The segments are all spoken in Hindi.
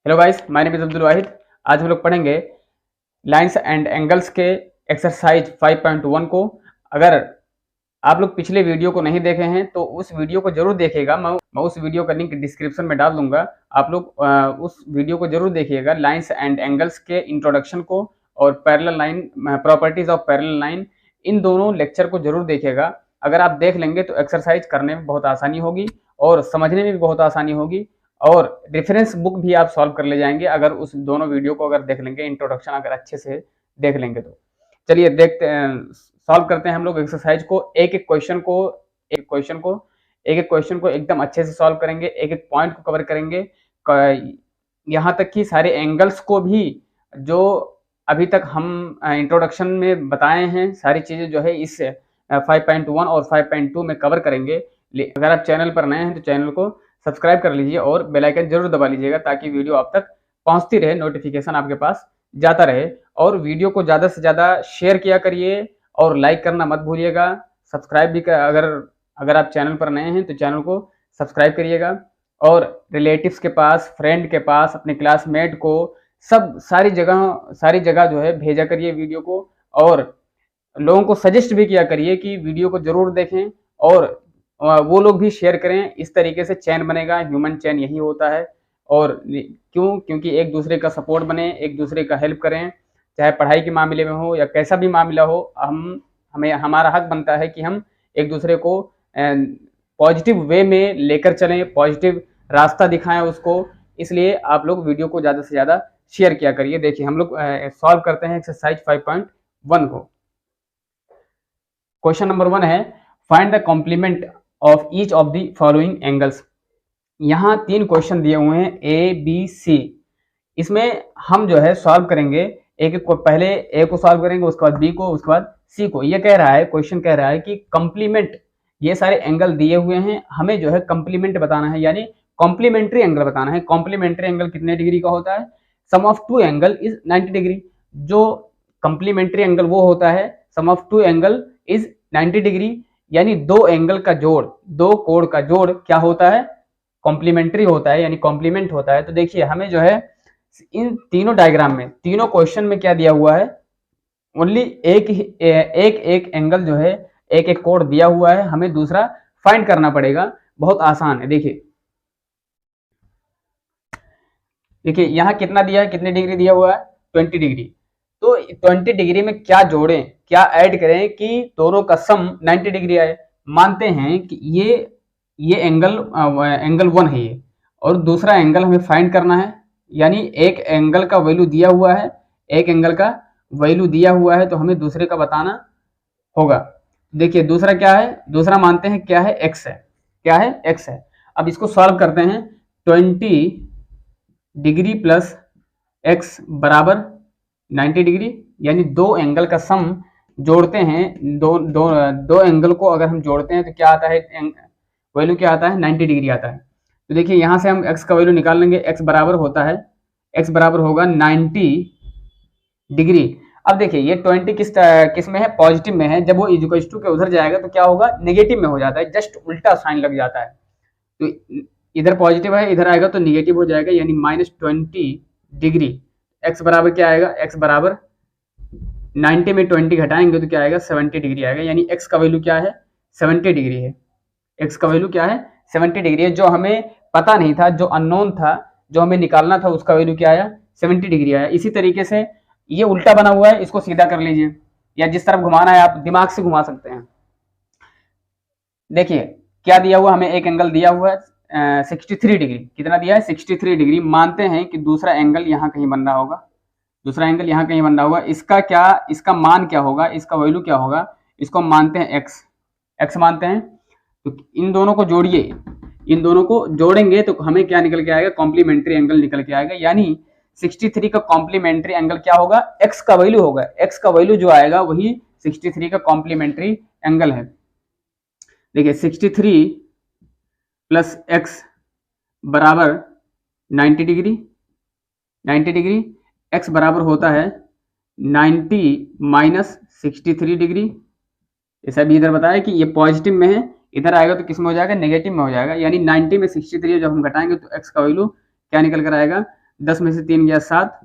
Hello guys, my name is Abdul Wahid. आज हम लोग पढ़ेंगे लाइंस एंड एंगल्स के एक्सरसाइज 5.1 को। अगर आप लोग पिछले वीडियो को नहीं देखे हैं तो उस वीडियो को जरूर देखिएगा। मैं उस वीडियो का लिंक डिस्क्रिप्शन में डाल दूंगा। आप लोग उस वीडियो को जरूर देखिएगा। लाइंस एंड एंगल्स के इंट्रोडक्शन को और parallel line, properties of parallel line, इन दोनों लेक्चर को जरूर देखिएगा। अगर आप देख लेंगे तो एक्सरसाइज करने में बहुत आसानी होगी और समझने में भी बहुत आसानी होगी, और रेफरेंस बुक भी आप सॉल्व कर ले जाएंगे अगर उस दोनों वीडियो को अगर देख लेंगे, इंट्रोडक्शन अगर अच्छे से देख लेंगे तो। चलिए देखते हैं, सॉल्व करते हैं हम लोग एक्सरसाइज को। एक एक क्वेश्चन को एकदम अच्छे से सॉल्व करेंगे, एक एक पॉइंट को कवर करेंगे, यहाँ तक कि सारे एंगल्स को भी जो अभी तक हम इंट्रोडक्शन में बताए हैं सारी चीजें जो है इस 5.1 और 5.2 में कवर करेंगे। अगर आप चैनल पर नए हैं तो चैनल को सब्सक्राइब कर लीजिए और बेल आइकन जरूर दबा लीजिएगा ताकि वीडियो आप तक पहुंचती रहे, नोटिफिकेशन आपके पास जाता रहे। और वीडियो को ज़्यादा से ज़्यादा शेयर किया करिए और लाइक करना मत भूलिएगा। सब्सक्राइब भी अगर आप चैनल पर नए हैं तो चैनल को सब्सक्राइब करिएगा और रिलेटिव्स के पास, फ्रेंड के पास, अपने क्लासमेट को, सब सारी जगह जो है भेजा करिए वीडियो को। और लोगों को सजेस्ट भी किया करिए कि वीडियो को जरूर देखें और वो लोग भी शेयर करें। इस तरीके से चैन बनेगा, ह्यूमन चैन यही होता है। और क्योंकि एक दूसरे का सपोर्ट बने, एक दूसरे का हेल्प करें, चाहे पढ़ाई के मामले में हो या कैसा भी मामला हो। हमें हमारा हक बनता है कि हम एक दूसरे को पॉजिटिव वे में लेकर चलें, पॉजिटिव रास्ता दिखाएं उसको। इसलिए आप लोग वीडियो को ज़्यादा से ज़्यादा शेयर किया करिए। देखिए हम लोग सॉल्व करते हैं एक्सरसाइज 5.1 को। क्वेश्चन नंबर 1 है, find the complement of each of the following angles. यहाँ 3 क्वेश्चन दिए हुए हैं, ए बी सी। इसमें हम जो है सॉल्व करेंगे, एक एक को, पहले ए को सॉल्व करेंगे, उसके बाद बी को, उसके बाद सी को। ये कह रहा है, क्वेश्चन कह रहा है कि कॉम्प्लीमेंट, ये सारे एंगल दिए हुए हैं, हमें जो है कॉम्प्लीमेंट बताना है, यानी कॉम्प्लीमेंट्री एंगल बताना है। कॉम्प्लीमेंट्री एंगल कितने डिग्री का होता है? Sum of two angle is 90 degree. जो कॉम्प्लीमेंट्री एंगल वो होता है sum of two angle is 90 degree, यानी दो एंगल का जोड़, दो कोण का जोड़ क्या होता है? कॉम्प्लीमेंट्री होता है, यानी कॉम्प्लीमेंट होता है। तो देखिए हमें जो है इन तीनों डायग्राम में, तीनों क्वेश्चन में क्या दिया हुआ है? ओनली एक एंगल जो है, एक एक कोण दिया हुआ है, हमें दूसरा फाइंड करना पड़ेगा। बहुत आसान है। देखिए यहाँ कितना दिया है, कितने डिग्री दिया हुआ है? 20 डिग्री। तो 20 डिग्री में क्या जोड़ें, क्या ऐड करें कि दोनों का सम 90 डिग्री आए? मानते हैं कि ये एंगल 1 है ये, और दूसरा एंगल हमें फाइंड करना है, यानी एक एंगल का वैल्यू दिया हुआ है, एक एंगल का वैल्यू दिया हुआ है, तो हमें दूसरे का बताना होगा। देखिए दूसरा क्या है? दूसरा मानते हैं क्या है? एक्स है। क्या है? एक्स है। अब इसको सॉल्व करते हैं। 20 डिग्री प्लस एक्स बराबर 90 डिग्री, यानी दो एंगल का सम जोड़ते हैं। दो एंगल को अगर हम जोड़ते हैं तो क्या आता है? वैल्यू क्या आता है? 90 डिग्री आता है। तो देखिए यहाँ से हम x का वैल्यू निकाल लेंगे। x बराबर होता है, x बराबर होगा 90 डिग्री। अब देखिए ये 20 किस में है? पॉजिटिव में है। जब वो इक्वल टू के उधर जाएगा तो क्या होगा? नेगेटिव में हो जाता है, जस्ट उल्टा साइन लग जाता है। तो इधर पॉजिटिव है, इधर आएगा तो निगेटिव हो जाएगा, यानी -20 डिग्री। x बराबर क्या आएगा? x बराबर 90 में 20 घटाएंगे तो क्या आएगा? 70 डिग्री आएगा, यानी x का वैल्यू क्या है? 70 डिग्री है। x का वैल्यू क्या है? 70 डिग्री है। जो हमें पता नहीं था, जो अननोन था, जो हमें निकालना था, उसका वैल्यू क्या आया? 70 डिग्री आया। इसी तरीके से ये उल्टा बना हुआ है, इसको सीधा कर लीजिए, या जिस तरफ घुमाना है आप दिमाग से घुमा सकते हैं। देखिए क्या दिया हुआ हमें? एक एंगल दिया हुआ है 63 डिग्री। कितना दिया है? 63 डिग्री। मानते हैं कि दूसरा एंगल यहाँ कहीं बन रहा होगा, दूसरा एंगल यहाँ कहीं बन रहा होगा। इसका मान क्या होगा? इसका वैल्यू क्या होगा? इसको हम मानते हैं एक्स मानते हैं। तो इन दोनों को जोड़िए, इन दोनों को जोड़ेंगे तो हमें क्या निकल के आएगा? कॉम्प्लीमेंट्री एंगल निकल के आएगा, यानी 63 का कॉम्प्लीमेंट्री एंगल क्या होगा? एक्स का वैल्यू होगा। एक्स का वैल्यू जो आएगा वही 63 का कॉम्प्लीमेंट्री एंगल है। देखिए 63 प्लस एक्स बराबर 90 डिग्री। 90 डिग्री एक्स बराबर होता है 90 माइनस 63 डिग्री। ऐसा भी इधर बताया कि ये पॉजिटिव में है, इधर आएगा तो किस में हो जाएगा? नेगेटिव में हो जाएगा, यानी 90 में 63 जब हम घटाएंगे तो x का वैल्यू क्या निकल कर आएगा? 10 में से 3 गया 7,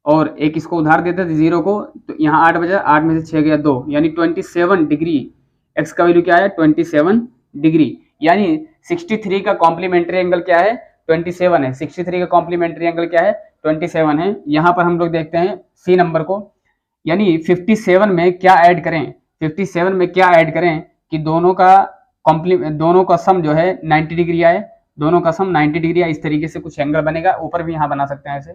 और एक इसको उधार देते थे 0 को, तो यहाँ 8 बचा, 8 में से 6 गया 2, यानी 27 डिग्री। एक्स का वैल्यू क्या है? 27 डिग्री। यानी 63 का कॉम्प्लीमेंट्री एंगल क्या है? 27 है। 63 का कॉम्प्लीमेंट्री एंगल क्या है? 27 है। यहाँ पर हम लोग देखते हैं सी नंबर को, यानी 57 में क्या ऐड करें? 57 में क्या ऐड करें कि दोनों का सम जो है 90 डिग्री आए, दोनों का सम 90 डिग्री आए। इस तरीके से कुछ एंगल बनेगा, ऊपर भी यहाँ बना सकते हैं ऐसे।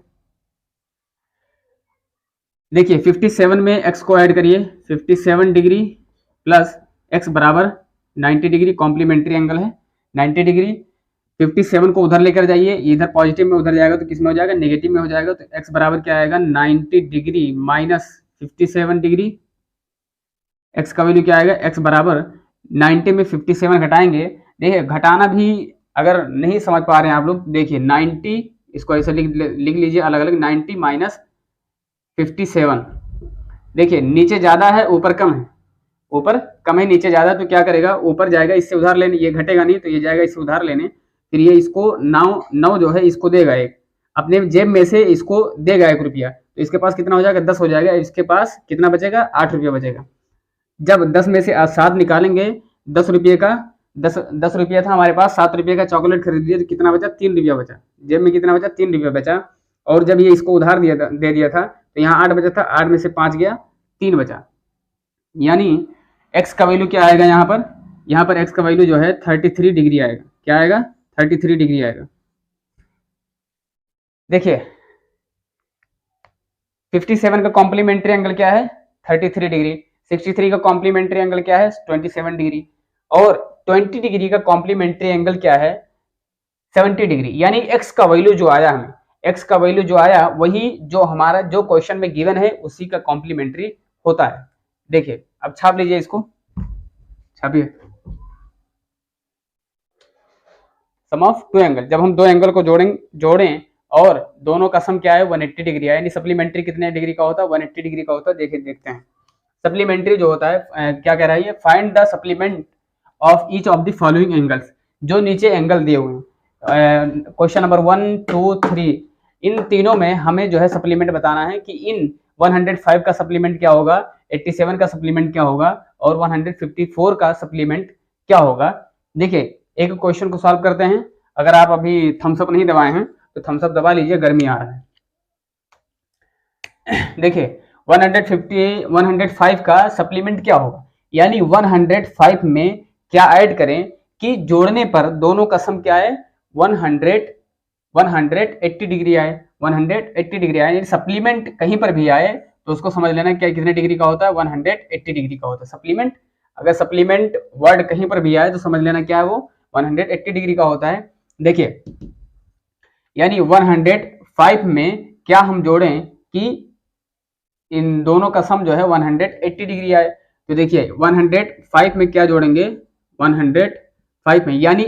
देखिए 57 में x को ऐड करिए, 57 डिग्री प्लस x बराबर 90 डिग्री, कॉम्प्लीमेंट्री एंगल है 90 डिग्री। 57 को उधर लेकर जाइए, इधर पॉजिटिव में उधर जाएगा तो किस में हो जाएगा? नेगेटिव में हो जाएगा। तो x बराबर क्या आएगा? 90 डिग्री माइनस 57 डिग्री। x का वैल्यू क्या आएगा? x बराबर 90 में 57 घटाएंगे। देखिए घटाना भी अगर नहीं समझ पा रहे हैं आप लोग, देखिए 90, इसको ऐसे लिख लीजिए अलग अलग, 90 माइनस 57। देखिए नीचे ज्यादा है ऊपर कम है, ऊपर कम है नीचे ज्यादा, तो क्या करेगा? ऊपर जाएगा इससे उधार लेने, ये घटेगा नहीं तो ये जाएगा इससे उधार लेने, फिर ये इसको 9 जो है इसको देगा, एक अपने जेब में से इसको देगा 1 रुपया, तो इसके पास कितना हो जाएगा? 10 हो जाएगा। इसके पास कितना बचेगा? 8 रुपया बचेगा। जब 10 में से 7 निकालेंगे, 10 रुपये का 10 रुपया था हमारे पास, 7 रुपये का चॉकलेट खरीद लिया तो कितना बचा? 3 रुपया बचा। जेब में कितना बचा? 3 रुपया बचा। और जब ये इसको उधार दे दिया था तो यहाँ 8 बचा था, 8 में से 5 गया, 3 बचा। यानी x का वैल्यू क्या आएगा? यहाँ पर x का वैल्यू जो है 33 डिग्री आएगा। क्या आएगा? 33 डिग्री आएगा। देखिए 57 का कॉम्प्लीमेंट्री एंगल क्या है? 33 डिग्री। 63 का कॉम्प्लीमेंट्री एंगल क्या है? 27 डिग्री। और 20 डिग्री का कॉम्प्लीमेंट्री एंगल क्या है? 70 डिग्री। यानी x का वैल्यू जो आया, हमें x का वैल्यू जो आया वही जो हमारा जो क्वेश्चन में गिवन है उसी का कॉम्प्लीमेंट्री होता है। देखिए अब छाप लीजिए, इसको छापिए। सम ऑफ टू एंगल, जब हम दो एंगल को जोड़ें और दोनों का सम क्या है? 180 डिग्री है। यानी सप्लीमेंट्री कितने डिग्री का होता है? 180 डिग्री का होता है। देखिए देखते हैं सप्लीमेंट्री जो होता है क्या कह रहा है ये? Find the supplement of each of the following angles. जो नीचे एंगल दिए हुए हैं, क्वेश्चन नंबर 1, 2, 3, इन तीनों में हमें जो है सप्लीमेंट बताना है कि इन 105 का सप्लीमेंट क्या होगा, 87 का सप्लीमेंट क्या होगा और 154 का सप्लीमेंट क्या होगा। देखिए एक क्वेश्चन को सॉल्व करते हैं। अगर आप अभी थम्स अप नहीं दबाए हैं तो थम्स अप दबा लीजिए, गर्मी आ रहा है। देखिए 105 का सप्लीमेंट क्या होगा, यानी 105 में क्या ऐड करें कि जोड़ने पर दोनों का सम क्या है? 180 डिग्री आए। 180 डिग्री आए, यानी सप्लीमेंट कहीं पर भी आए तो उसको समझ लेना क्या कितने डिग्री का होता है? 180 डिग्री का होता है सप्लीमेंट। अगर सप्लीमेंट वर्ड कहीं पर भी आए तो समझ लेना क्या है वो? 180 डिग्री का होता है। देखिए यानी 105 में क्या हम जोड़ें कि इन दोनों का सम जो है 180 डिग्री आए। तो देखिए 105 में क्या जोड़ेंगे? 105 में, यानी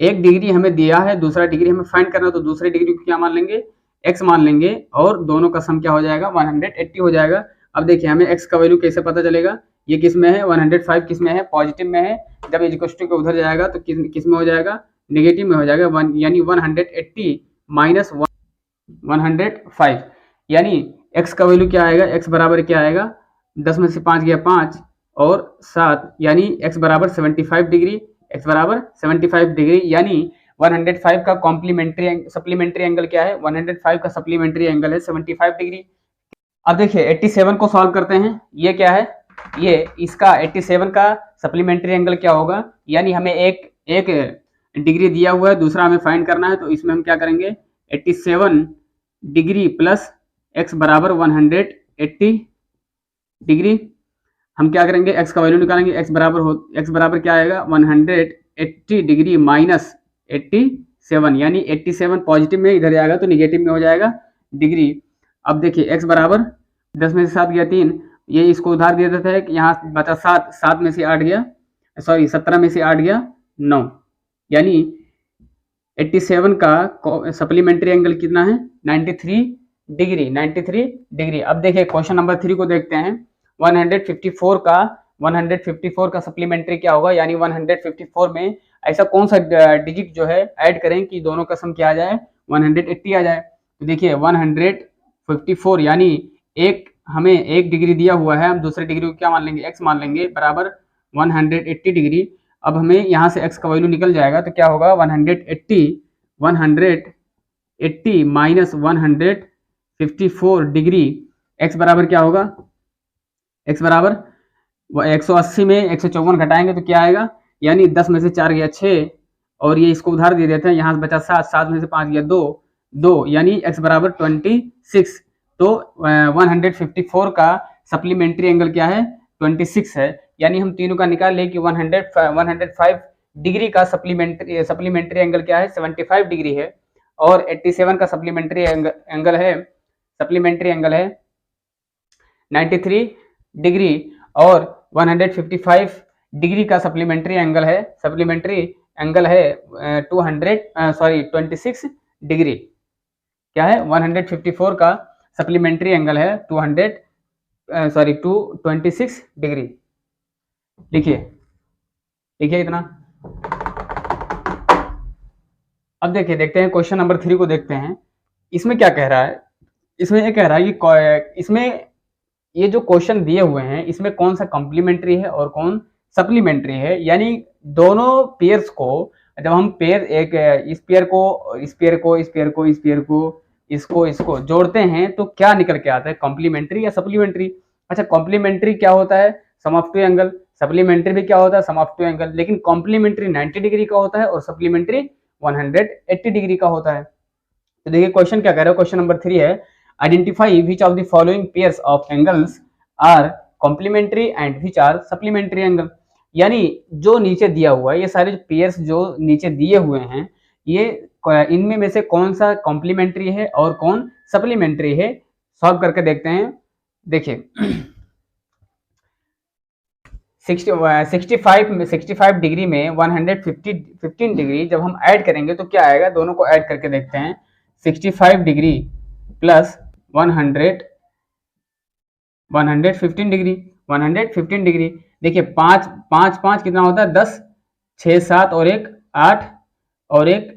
एक डिग्री हमें दिया है, दूसरा डिग्री हमें फाइंड करना, तो दूसरे डिग्री को क्या मान लेंगे? x मान लेंगे, और दोनों का सम क्या हो जाएगा? 180 हो जाएगा। अब देखिए हमें x का वैल्यू कैसे पता चलेगा? ये किस में है? 105 किस में है? पॉजिटिव में है। जब इक्वल टू उधर जाएगा तो किस में हो जाएगा? नेगेटिव में हो जाएगा। यानी 180 माइनस 105, यानी x का वैल्यू क्या आएगा? x बराबर क्या आएगा? 10 में से 5 गया 5 और 7, यानी x बराबर 75 डिग्री। x बराबर 75 डिग्री, यानी 105 का सप्लीमेंट्री एंगल क्या है? 105 का सप्लीमेंट्री एंगल है 75 डिग्री। अब देखिए 87 को सॉल्व करते हैं। ये क्या है? ये इसका 87 का सप्लीमेंट्री एंगल क्या होगा? यानी हमें एक डिग्री दिया हुआ है, दूसरा हमें फाइंड करना है, तो इसमें हम क्या करेंगे? 87 डिग्री प्लस x बराबर 180 डिग्री। हम क्या करेंगे? x का वैल्यू निकालेंगे। x बराबर क्या आएगा? 180 डिग्री माइनस 87, यानी 87 पॉजिटिव में इधर जाएगा तो निगेटिव में हो जाएगा डिग्री। अब देखिए x बराबर 10 में से 7 गया 3, ये इसको उधार दे देता है कि यहाँ बचा 7 में से 8 गया, सॉरी 17 में से 8 गया 9, यानी 87 का सप्लीमेंट्री एंगल कितना है? 93 डिग्री। अब देखिए क्वेश्चन नंबर 3 को देखते हैं। 154 का सप्लीमेंट्री क्या होगा? यानी 154 में ऐसा कौन सा डिजिट जो है ऐड करें कि दोनों का सम क्या आ जाए? 180 आ जाए। देखिए 154 यानी एक हमें 1 डिग्री दिया हुआ है, हम दूसरे डिग्री को क्या मान लेंगे, x मान लेंगे, बराबर 180 डिग्री। अब हमें यहाँ से x का वैल्यू निकल जाएगा तो क्या होगा, 180 माइनस 154 डिग्री, x बराबर क्या होगा, x बराबर 180 में 154 घटाएंगे तो क्या आएगा, यानी 10 में से 4 गया 6, और ये इसको उधार दे देते हैं, यहाँ से बचा 7, 7 में से 5 गया 2, यानी x बराबर 26। तो 154 का सप्लीमेंट्री एंगल क्या है, 26 है। यानी हम तीनों का निकाल ले कि 105 डिग्री का सप्लीमेंट्री एंगल क्या है, 75 डिग्री है, और 87 का सप्लीमेंट्री एंगल है 93 डिग्री, और 155 डिग्री का सप्लीमेंट्री एंगल है 26 डिग्री। क्या है, 154 का सप्लीमेंट्री एंगल है 226 डिग्री। लिखिए इतना। अब देखते हैं क्वेश्चन नंबर 3 को देखते हैं। इसमें क्या कह रहा है, इसमें ये कह रहा है कि इसमें ये जो क्वेश्चन दिए हुए हैं इसमें कौन सा कॉम्प्लीमेंट्री है और कौन सप्लीमेंट्री है। यानी दोनों पेयर्स को जब हम पेयर एक इस पेयर को इसको जोड़ते हैं तो क्या निकल के आता है, कॉम्प्लीमेंट्री या सप्लीमेंट्री। अच्छा, कॉम्प्लीमेंट्री क्या होता है, sum of two angle, supplementary भी क्या होता है, सम ऑफ टू एंगल, लेकिन कॉम्प्लीमेंट्री 90 डिग्री का होता है और सप्लीमेंट्री 180 डिग्री का होता है। तो देखिए क्वेश्चन क्या कह रहा है, क्वेश्चन नंबर 3 है, identify which of the following pairs of angles are complementary and which are supplementary angle. यानी जो नीचे दिया हुआ है, ये सारे पेयर्स जो नीचे दिए हुए हैं, ये इनमें में से कौन सा कॉम्प्लीमेंट्री है और कौन सप्लीमेंट्री है, सॉल्व करके देखते हैं। देखिए 65 डिग्री में 115 डिग्री जब हम ऐड करेंगे तो क्या आएगा, दोनों को ऐड करके देखते हैं। 65 डिग्री प्लस 115 डिग्री, देखिए 5 कितना होता है, 10, 6, 7 और 1 8 और 1,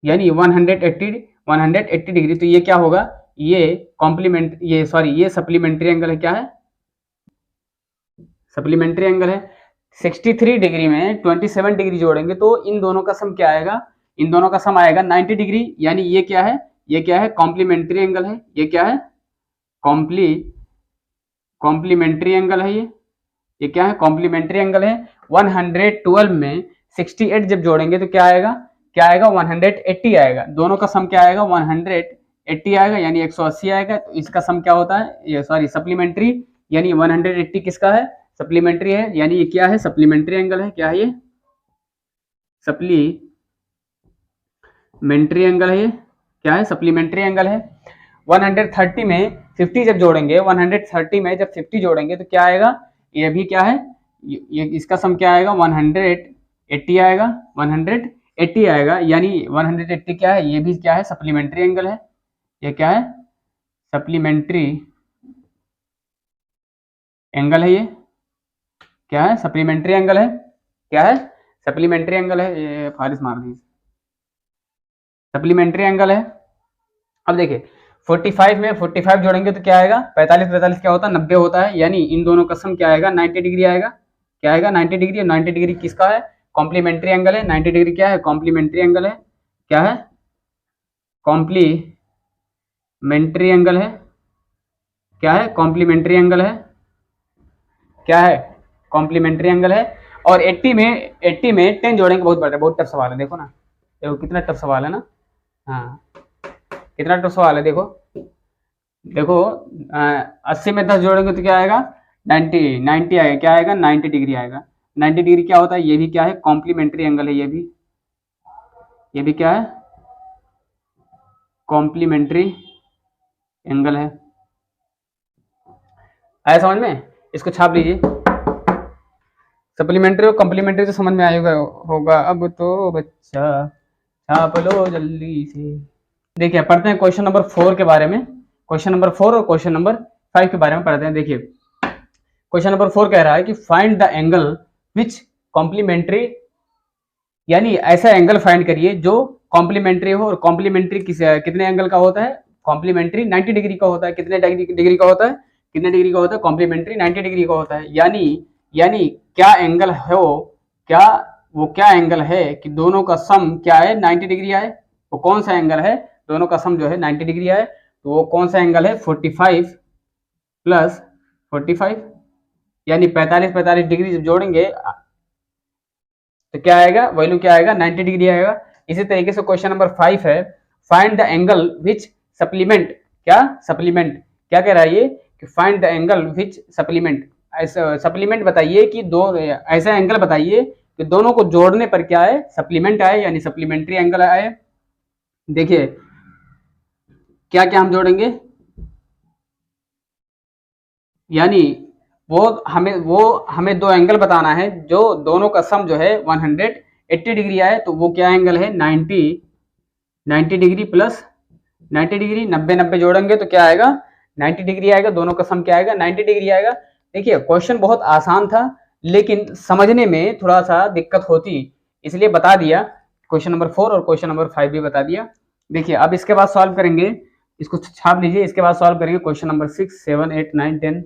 यानी 180 डिग्री। तो ये क्या होगा, ये सप्लीमेंट्री एंगल है। क्या है, सप्लीमेंट्री एंगल है। 63 डिग्री में 27 डिग्री जोड़ेंगे तो इन दोनों का सम क्या आएगा, इन दोनों का सम आएगा 90 डिग्री। यानी ये क्या है, कॉम्प्लीमेंट्री एंगल है। ये क्या है, कॉम्प्लीमेंट्री एंगल है। ये क्या है, कॉम्प्लीमेंट्री एंगल है। 112 में 68 जब जोड़ेंगे तो क्या आएगा, 180 आएगा। दोनों का सम क्या आएगा, 180 आएगा, यानी 180 आएगा। तो इसका सम क्या होता है, ये सप्लीमेंट्री, यानी 180 किसका है, सप्लीमेंट्री है, यानी ये क्या है, सप्लीमेंट्री एंगल है। क्या है ये, सप्लीमेंट्री एंगल है। ये क्या है, सप्लीमेंट्री एंगल है। 130 में 50 जब जोड़ेंगे, 130 में जब 50 जोड़ेंगे तो क्या आएगा, ये भी क्या है, ये इसका सम क्या आएगा, 180 आएगा, 180 आएगा, यानी 180 क्या है, ये भी क्या है, सप्लीमेंट्री एंगल है। ये क्या है, सप्लीमेंट्री एंगल है। ये क्या है, सप्लीमेंट्री एंगल है। क्या है, सप्लीमेंट्री एंगल है। ये फारिस मार दी, सप्लीमेंट्री एंगल है। अब देखिए 45 में 45 जोड़ेंगे तो क्या आएगा, 45 क्या होता है, 90 होता है। यानी इन दोनों का सम क्या आएगा, 90 डिग्री आएगा। क्या आएगा, 90 डिग्री। 90 डिग्री किसका है, कॉम्प्लीमेंट्री एंगल है। 90 डिग्री क्या है, कॉम्प्लीमेंट्री एंगल है। क्या है, कॉम्प्लीमेंट्री एंगल है। क्या है, कॉम्प्लीमेंट्री एंगल है। क्या है, कॉम्प्लीमेंट्री एंगल है। और 80 में 10 जोड़ेंगे, बहुत टफ सवाल है। देखो ना, देखो कितना टफ सवाल है ना, हाँ कितना टफ सवाल है। देखो 80 में 10 जोड़ेंगे तो क्या आएगा, 90 आएगा। क्या आएगा, 90 डिग्री आएगा। 90 डिग्री क्या होता है, ये भी क्या है, कॉम्प्लीमेंट्री एंगल है। ये भी क्या है, कॉम्प्लीमेंट्री एंगल है। आया समझ में, इसको छाप लीजिए। सप्लीमेंट्री और कॉम्प्लीमेंट्री तो समझ में आएगा होगा। अब तो बच्चा छाप लो जल्दी से। देखिए पढ़ते हैं क्वेश्चन नंबर 4 के बारे में। क्वेश्चन नंबर 4 और क्वेश्चन नंबर 5 के बारे में पढ़ते हैं। देखिए क्वेश्चन नंबर 4 कह रहा है कि find the angle which complementary, यानी ऐसा एंगल फाइंड करिए जो कॉम्प्लीमेंट्री हो, और कॉम्प्लीमेंट्री कितने एंगल का होता है? कॉम्प्लीमेंट्री 90 डिग्री का होता है। कितने डिग्री का होता है? कितने डिग्री का होता है? कॉम्प्लीमेंट्री 90 डिग्री का होता है। यानी क्या एंगल हो, क्या एंगल है कि दोनों का सम क्या है? 90 डिग्री आए। वो कौन सा एंगल है? दोनों का सम जो है 90 डिग्री आए, तो वो कौन सा एंगल है? 45 प्लस 45, यानी 45 डिग्री जब जोड़ेंगे तो क्या आएगा? वैल्यू क्या आएगा? 90 डिग्री आएगा। इसी तरीके से क्वेश्चन नंबर 5 है, find the angle which supplement, क्या सप्लीमेंट, क्या कह रहा है ये कि find the angle which supplement, ऐसा सप्लीमेंट बताइए कि दो ऐसा एंगल बताइए कि दोनों को जोड़ने पर क्या है? सप्लीमेंट आए, यानी सप्लीमेंट्री एंगल आए। देखिए क्या क्या हम जोड़ेंगे, यानी वो हमें दो एंगल बताना है जो दोनों का सम जो है 180 डिग्री आए, तो वो क्या एंगल है? 90 डिग्री प्लस 90 डिग्री, 90 जोड़ेंगे तो क्या आएगा? 90 डिग्री आएगा। दोनों का सम क्या आएगा? 90 डिग्री आएगा। देखिए क्वेश्चन बहुत आसान था, लेकिन समझने में थोड़ा सा दिक्कत होती, इसलिए बता दिया। क्वेश्चन नंबर 4 और क्वेश्चन नंबर 5 भी बता दिया। देखिए अब इसके बाद सॉल्व करेंगे, इसको छाप लीजिए। इसके बाद सॉल्व करेंगे क्वेश्चन नंबर 6, 7, 8, 9, 10।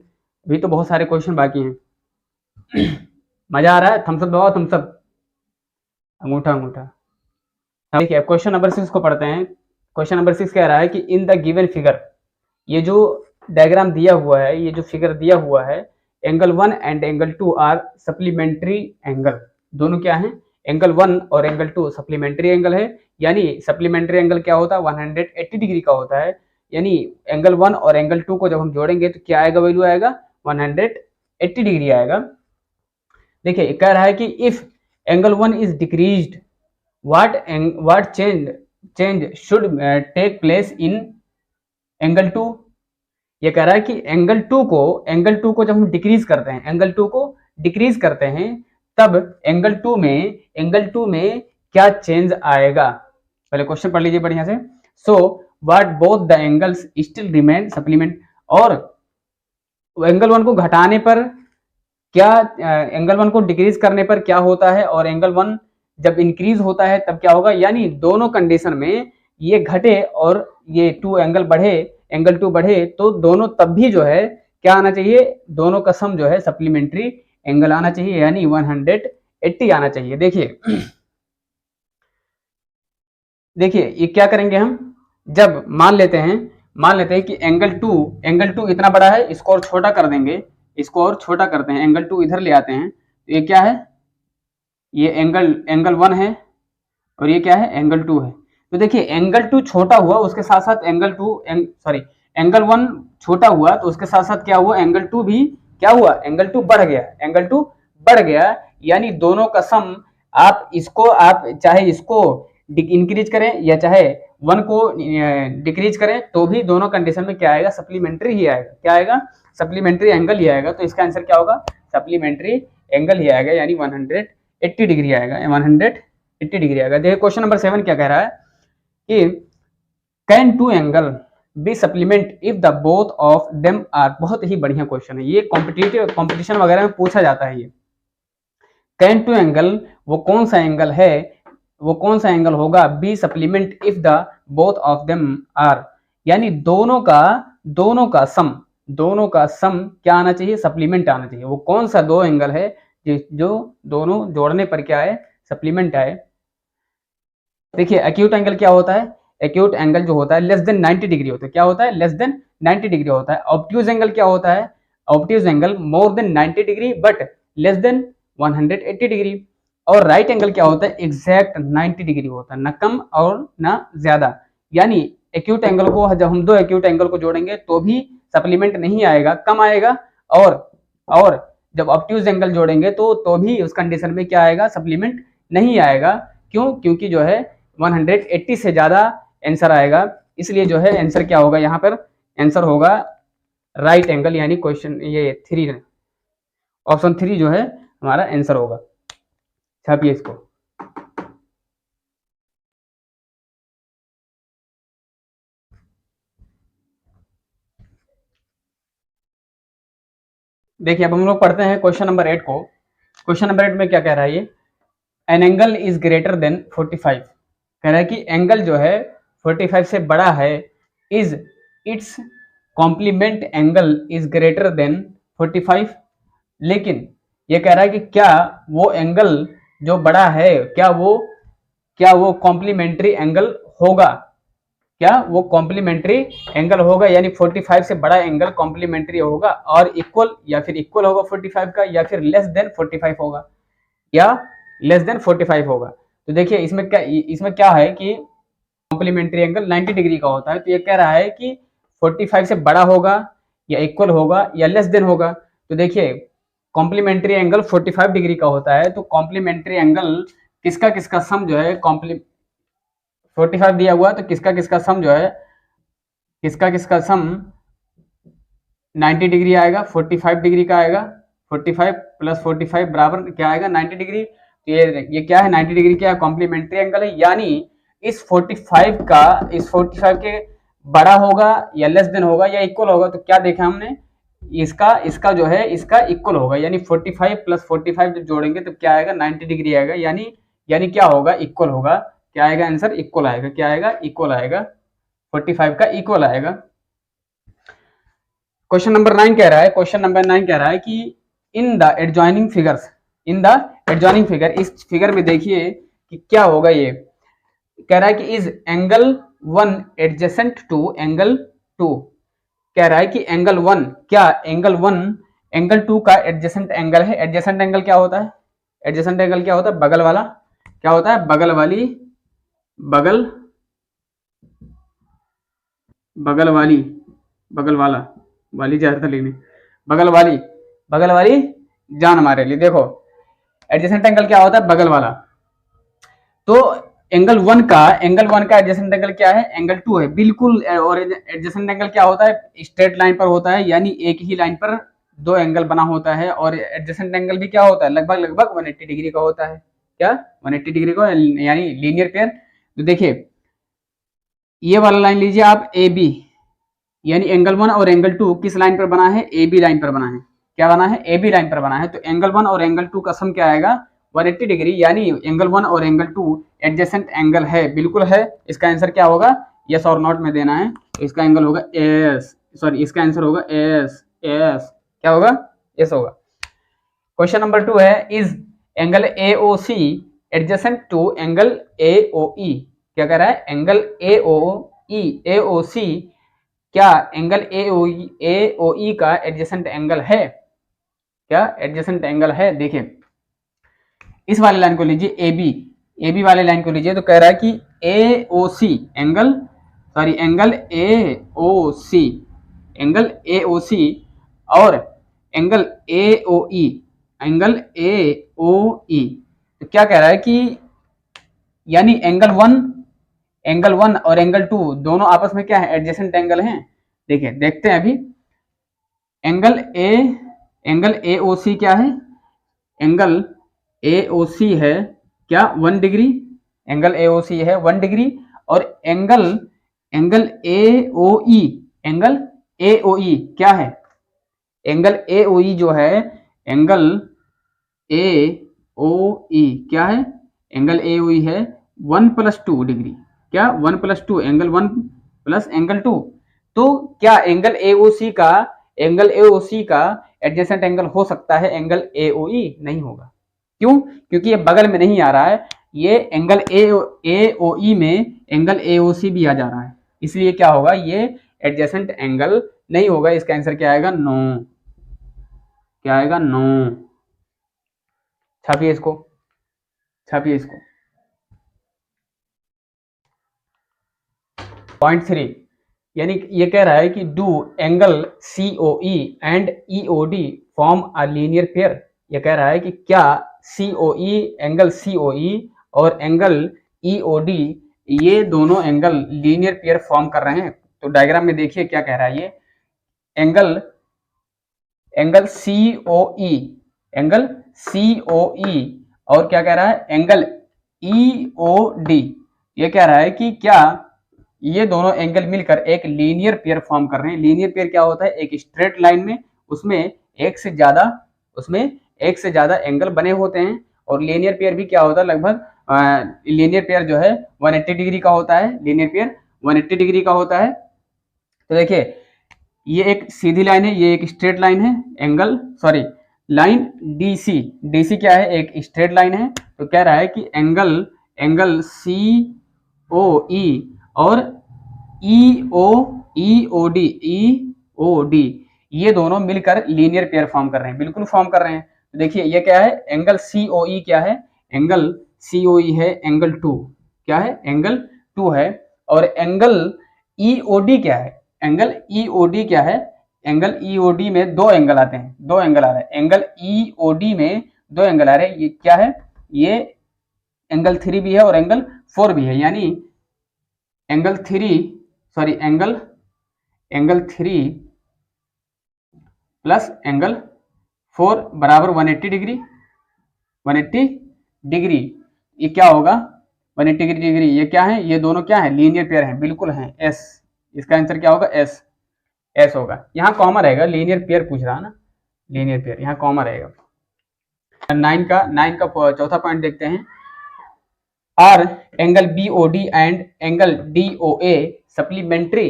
अभी तो बहुत सारे क्वेश्चन बाकी हैं। मजा आ रहा है? थम्स अप दबाओ, थम्स अप, अंगूठा अंगूठा। देखिए क्वेश्चन नंबर 6 को पढ़ते हैं। क्वेश्चन नंबर 6 कह रहा है कि इन द गिवन फिगर, ये जो डायग्राम दिया हुआ है, ये जो फिगर दिया हुआ है, angle 1 and angle 2 are supplementary angle. दोनों क्या है? एंगल 1 और एंगल 2 सप्लीमेंट्री एंगल है। यानी सप्लीमेंट्री एंगल क्या होता है? 180 डिग्री का होता है। यानी एंगल 1 और एंगल 2 को जब हम जोड़ेंगे तो क्या आएगा? वैल्यू आएगा 180 डिग्री आएगा। देखिए कह रहा है कि if angle 1 is decreased, what change should take place in angle 2। ये कह रहा है कि एंगल 2 को जब हम डिक्रीज करते हैं, एंगल 2 को डिक्रीज करते हैं, तब एंगल 2 में क्या चेंज आएगा? पहले क्वेश्चन पढ़ लीजिए बढ़िया से। So what both the angles still remain supplement, और एंगल 1 को घटाने पर क्या, एंगल 1 को डिक्रीज करने पर क्या होता है, और एंगल 1 जब इंक्रीज होता है तब क्या होगा? यानी दोनों कंडीशन में ये घटे और ये 2 एंगल बढ़े, एंगल 2 बढ़े, तो दोनों तब भी जो है क्या आना चाहिए? दोनों का सम जो है सप्लीमेंट्री एंगल आना चाहिए, यानी 180 आना चाहिए। देखिए ये क्या करेंगे हम, जब मान लेते हैं कि एंगल 2 इतना बड़ा है, इसको और छोटा कर देंगे, इसको और छोटा करते हैं, एंगल 2 इधर ले आते हैं, तो ये क्या है? ये एंगल 1 है, और ये क्या है? एंगल 2 है। तो देखिए एंगल 2 छोटा हुआ, उसके साथ साथ एंगल 1 छोटा हुआ, तो उसके साथ साथ क्या हुआ? एंगल 2 भी क्या हुआ? एंगल 2 बढ़ गया। यानी दोनों का सम, आप चाहे इसको इंक्रीज करें या चाहे 1 को डिक्रीज करें, तो भी दोनों कंडीशन में क्या आएगा? सप्लीमेंट्री ही आएगा। क्या आएगा? सप्लीमेंट्री एंगल ही आएगा। तो इसका आंसर क्या होगा? सप्लीमेंट्री एंगल ही आएगा, यानी 180 डिग्री आएगा, 180 डिग्री आएगा। देखिए क्वेश्चन नंबर 7 क्या कह रहा है कि can 2 angle be supplement if the both of them are. बहुत ही बढ़िया क्वेश्चन है ये, कॉम्पिटिशन वगैरह में पूछा जाता है ये। कैन 2 एंगल, वो कौन सा एंगल होगा? Be supplement if the both of them are, यानी दोनों का सम क्या आना चाहिए? सप्लीमेंट आना चाहिए। वो कौन सा 2 एंगल है जो दोनों जोड़ने पर क्या है? सप्लीमेंट आए। देखिए एक्यूट एंगल क्या होता है? एक्यूट एंगल जो होता है लेस देन 90 डिग्री होता है। क्या होता है? लेस देन 90 डिग्री होता है। ऑब्ट्यूज एंगल क्या होता है? Obtuse angle more than 90 degree but less than 180 degree. और राइट एंगल क्या होता है? एग्जैक्ट 90 डिग्री होता है, न कम और न ज्यादा। यानी एक्यूट एंगल को जब हम 2 एक्यूट एंगल को जोड़ेंगे तो भी सप्लीमेंट नहीं आएगा, कम आएगा, और जब ऑब्ट्यूज एंगल जोड़ेंगे तो भी उस कंडीशन में क्या आएगा? सप्लीमेंट नहीं आएगा। क्यों? क्योंकि जो है 180 से ज्यादा आंसर आएगा, इसलिए जो है आंसर क्या होगा? यहाँ पर आंसर होगा राइट एंगल, यानी क्वेश्चन ये 3, ऑप्शन 3 जो है हमारा आंसर होगा। छापिए इसको। देखिए अब हम लोग पढ़ते हैं क्वेश्चन नंबर 8 को। क्वेश्चन नंबर 8 में क्या कह रहा है ये? An angle is greater than 45, कह रहा है कि एंगल जो है 45 से बड़ा है, is its complement angle is greater than 45। लेकिन ये कह रहा है कि क्या वो एंगल जो बड़ा है, क्या वो कॉम्प्लीमेंट्री एंगल होगा, क्या वो कॉम्प्लीमेंट्री एंगल होगा, यानी 45 से बड़ा एंगल कॉम्प्लीमेंट्री होगा और इक्वल, या फिर इक्वल होगा 45 का, या फिर लेस देन 45 होगा, या लेस देन 45 होगा। तो देखिए इसमें क्या है कि कॉम्प्लीमेंट्री एंगल 90 डिग्री का होता है, तो ये कह रहा है कि 45 से बड़ा होगा या इक्वल होगा या लेस देन होगा। तो देखिए कॉम्प्लीमेंट्री एंगल 45 डिग्री का होता है, तो कॉम्प्लीमेंट्री एंगल किसका सम जो है 45 दिया हुआ, तो किसका सम जो है, किसका सम 90 डिग्री आएगा, 45 डिग्री का आएगा, 45 प्लस 45 बराबर क्या आएगा 90 डिग्री। तो ये क्या है 90 डिग्री क्या है, कॉम्प्लीमेंट्री एंगल है, यानी इस 45 के बड़ा होगा या लेस देन होगा या इक्वल होगा। तो क्या देखा हमने, इसका जो है इसका इक्वल होगा, यानी 45 प्लस 45 जब जोड़ेंगे तो क्या आएगा 90 डिग्री आएगा, यानी क्या होगा इक्वल होगा। क्या आएगा आंसर, इक्वल आएगा। क्या आएगा, इक्वल आएगा, 45 का इक्वल आएगा। क्वेश्चन नंबर 9 कह रहा है कि इन द एडजॉइनिंग फिगर, इस फिगर में देखिए कि क्या होगा। ये कह रहा है कि is angle 1 adjacent to angle 2। कह रहा है कि एंगल 1, क्या एंगल 1 एंगल 2 का एडजेसेंट एंगल है। एडजेसेंट एंगल क्या होता है, एडजेसेंट एंगल क्या होता है, बगल वाला। क्या होता है, बगल वाली वाली ज्यादा लिखनी, बगल वाली जान हमारे लिए। देखो एडजेसेंट एंगल क्या होता है, बगल वाला। तो एंगल 1 का एडजेसेंट एंगल क्या है, एंगल 2 है बिल्कुल। और एडजेसेंट एंगल क्या होता है, स्ट्रेट लाइन पर होता है, यानी एक ही लाइन पर दो एंगल बना होता है। और एडजेसेंट एंगल भी क्या होता है, लगभग 180 डिग्री का होता है। क्या 180 डिग्री का, यानी लीनियर पेयर। तो देखिए ये वाला लाइन लीजिए आप, ए बी, यानी एंगल 1 और एंगल 2 किस लाइन पर बना है, ए बी लाइन पर बना है। क्या बना है, ए बी लाइन पर बना है। तो एंगल 1 और एंगल 2 का सम क्या आएगा 180 डिग्री, यानी एंगल 1 और एंगल 2 एडजेसेंट एंगल है, बिल्कुल है। इसका आंसर क्या होगा, यस और नॉट में देना है। इसका एंगल होगा एस, इसका आंसर होगा एस। क्या होगा, एस होगा। क्वेश्चन नंबर 2 है, is angle AOC adjacent to angle AOE। क्या कह रहा है, एंगल AOC क्या एंगल AOE का एडजेसेंट एंगल है। क्या एडजेसेंट एंगल है, देखिए इस वाले लाइन को लीजिए, ए बी वाले लाइन को लीजिए। तो कह रहा है कि AOC एंगल AOC और एंगल AOE। तो क्या कह रहा है कि यानी एंगल 1 और एंगल 2 दोनों आपस में क्या है, एडजेसेंट एंगल हैं। देखिए देखते हैं अभी, एंगल AOC क्या है, एंगल AOC है क्या 1 डिग्री, एंगल AOC है 1 डिग्री। और एंगल AOE क्या है, एंगल AOE जो है, एंगल AOE क्या है, एंगल AOE है 1 + 2 डिग्री। क्या 1 + 2, एंगल 1 प्लस एंगल 2। तो क्या एंगल AOC का एडजेसेंट एंगल हो सकता है एंगल AOE? नहीं होगा। क्यों, क्योंकि ये बगल में नहीं आ रहा है, ये एंगल AOE में एंगल AOC भी आ जा रहा है, इसलिए क्या होगा, ये एडजेसेंट एंगल नहीं होगा। इसका आंसर क्या आएगा, नो। क्या आएगा, नो। छापिए इसको। पॉइंट 3, यानी ये कह रहा है कि do angle COE and EOD form a linear pair. ये कह रहा है कि क्या एंगल COE और एंगल EOD ये दोनों एंगल लीनियर पेयर फॉर्म कर रहे हैं। तो डायग्राम में देखिए क्या कह रहा है, ये एंगल COE और क्या कह रहा है, एंगल EOD। ये कह रहा है कि क्या ये दोनों एंगल मिलकर एक लीनियर पेयर फॉर्म कर रहे हैं। लीनियर पेयर क्या होता है, एक स्ट्रेट लाइन में उसमें एक से ज्यादा एंगल बने होते हैं। और लीनियर पेयर भी क्या होता है, लगभग लीनियर पेयर जो है 180 डिग्री का होता है, लीनियर पेयर 180 डिग्री का होता है। तो देखिए ये एक सीधी लाइन है, ये एक स्ट्रेट लाइन है, लाइन डीसी क्या है, एक स्ट्रेट लाइन है। तो कह रहा है कि एंगल सी ओ ई और ई ओ डी ये दोनों मिलकर लीनियर पेयर फॉर्म कर रहे हैं, बिल्कुल फॉर्म कर रहे हैं। तो देखिए ये क्या है, एंगल सी ओ ई क्या है, एंगल सी ओ ई है एंगल 2, क्या है, एंगल 2 है। और एंगल ई ओ डी क्या है, एंगल ई ओ डी क्या है, एंगल ई ओ डी में दो एंगल आते हैं, दो एंगल आ रहे हैं, एंगल ई ओ डी में दो एंगल आ रहे हैं। ये क्या है, ये एंगल 3 भी है और एंगल 4 भी है, यानी एंगल 3 प्लस एंगल 4 बराबर 180 डिग्री, 180 डिग्री। ये क्या होगा 180 डिग्री, ये क्या है, ये दोनों क्या है, लीनियर पेयर हैं, बिल्कुल हैं, एस। इसका आंसर क्या होगा, एस, एस होगा। यहाँ कॉमा रहेगा, लीनियर पेयर पूछ रहा है ना, लीनियर पेयर, यहाँ कॉमा रहेगा। 9 का चौथा पॉइंट देखते हैं। Are angle B O D and angle D O A supplementary.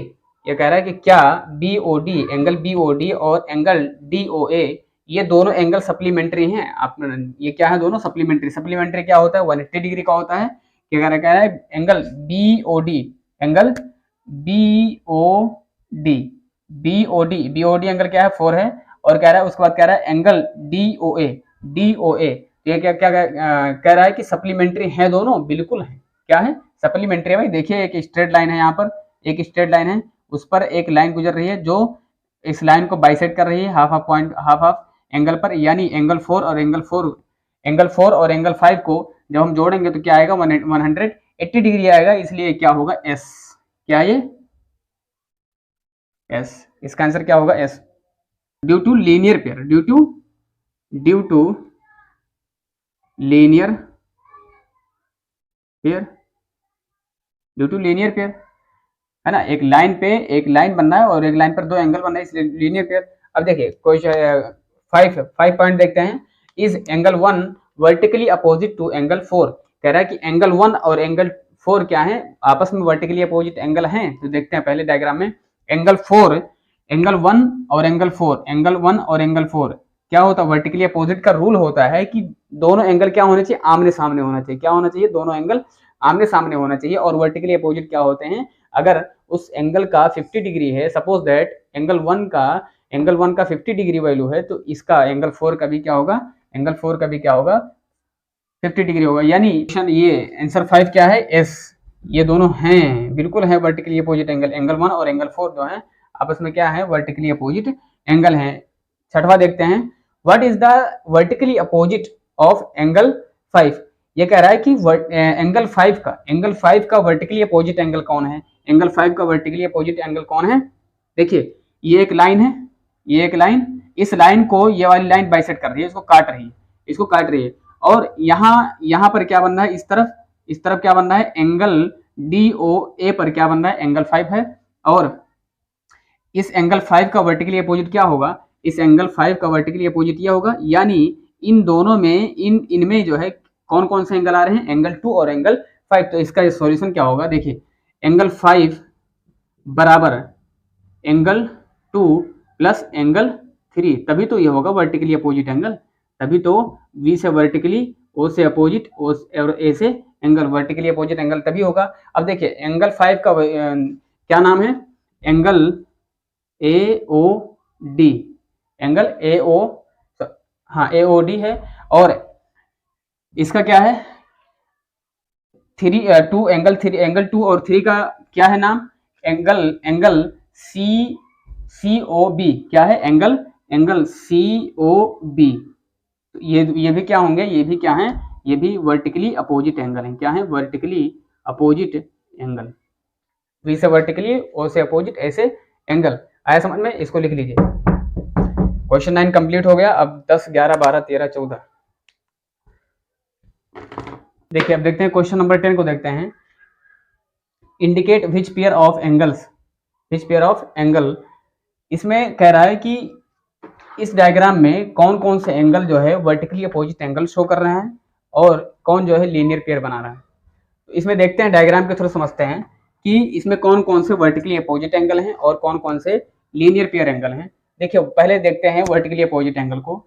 ये कह रहा है कि क्या B O D, angle B O D और एंगल डी ओ ए ये दोनों एंगल सप्लीमेंट्री हैं। आप ये क्या है, दोनों सप्लीमेंट्री। सप्लीमेंट्री क्या होता है, 180 डिग्री का होता है। क्या कह रहा है, angle B O D, angle B O D, B O D angle क्या है, 4 है। और कह रहा है उसके बाद कह रहा है एंगल डी ओ ए, ये क्या क्या कह रहा है कि सप्लीमेंट्री है दोनों, बिल्कुल है, क्या है, सप्लीमेंट्री है भाई। देखिए एक स्ट्रेट लाइन है, यहाँ पर एक स्ट्रेट लाइन है, उस पर एक लाइन गुजर रही है जो इस लाइन को बाइसेक्ट कर रही है हाफ एंगल पर, यानी एंगल 4 और एंगल 5 को जब हम जोड़ेंगे तो क्या आएगा, 180 डिग्री आएगा, इसलिए क्या होगा, एस। क्या ये, एस। इसका आंसर क्या होगा, yes. Due to linear pair, due to linear pair है ना। एक लाइन बनना है और एक लाइन पर दो एंगल बनना है, इसलिए लीनियर पेयर। अब देखिए क्वेश्चन 5 पॉइंट देखते हैं। Is angle 1 vertically opposite to angle 4। कह रहा है कि एंगल 1 और एंगल 4 क्या है, आपस में वर्टिकली अपोजिट एंगल हैं। तो देखते हैं पहले डायग्राम में, एंगल 1 और एंगल 4 क्या होता है, वर्टिकली अपोजिट का रूल होता है कि दोनों एंगल क्या होने चाहिए, आमने सामने होना चाहिए। क्या होना चाहिए, दोनों एंगल आमने सामने होना चाहिए। और वर्टिकली अपोजिट क्या होते हैं, अगर उस एंगल का 50 डिग्री है, सपोज दैट एंगल 1 का 50 डिग्री वैल्यू है, तो इसका एंगल 4 का भी क्या होगा, 50 डिग्री होगा। यानी ये आंसर 5 क्या है, एस। ये दोनों हैं, बिल्कुल है वर्टिकली अपोजिट एंगल 1 और एंगल 4 जो है आपस में क्या है, वर्टिकली अपोजिट एंगल है। छठवां देखते हैं, what is the vertically opposite of angle 5। ये कह रहा है कि एंगल 5 का वर्टिकली अपोजिट एंगल कौन है, एंगल 5 का वर्टिकली अपोजिट एंगल कौन है। देखिए ये एक लाइन है, इस लाइन को ये वाली लाइन बाइसेक्ट कर रही है, इसको काट रही है। और यहाँ पर क्या बनना है, इस तरफ क्या बनना है, एंगल डी ओ ए पर क्या बनना है, एंगल 5 है। और इस एंगल 5 का वर्टिकली अपोजिट क्या होगा, इस एंगल 5 का वर्टिकली अपोजिट यह होगा। यानी इन दोनों में इनमें जो है कौन कौन से एंगल आ रहे हैं, एंगल 2 और एंगल 5। तो इसका सॉल्यूशन क्या होगा, देखिए एंगल 5 बराबर एंगल 2 प्लस एंगल 3, तभी तो ये होगा वर्टिकली अपोजिट एंगल। तभी तो V से वर्टिकली, O से अपोजिट, और A से एंगल, वर्टिकली अपोजिट एंगल तभी होगा। अब देखिए एंगल 5 का क्या नाम है, एंगल AOD, एंगल AOD है। और इसका क्या है, एंगल 2 और 3 का क्या है नाम, एंगल COB। क्या है, एंगल COB। तो ये भी क्या होंगे, ये भी क्या है, ये भी वर्टिकली अपोजिट एंगल है। क्या है, वर्टिकली अपोजिट एंगल। V से वर्टिकली, O से अपोजिट, A से एंगल। आया समझ में, इसको लिख लीजिए। क्वेश्चन 9 कंप्लीट हो गया। अब 10, 11, 12, 13, 14 देखिए। अब देखते हैं क्वेश्चन नंबर 10 को देखते हैं। Indicate which pair of angle. इसमें कह रहा है कि इस डायग्राम में कौन कौन से एंगल जो है वर्टिकली अपोजिट एंगल शो कर रहे हैं और कौन जो है लीनियर पेयर बना रहा है। तो इसमें देखते हैं, डायग्राम के थ्रू समझते हैं कि इसमें कौन कौन से वर्टिकली अपोजिट एंगल हैं और कौन कौन से लीनियर पेयर एंगल हैं। देखिए पहले देखते हैं वर्टिकली अपोजिट एंगल को।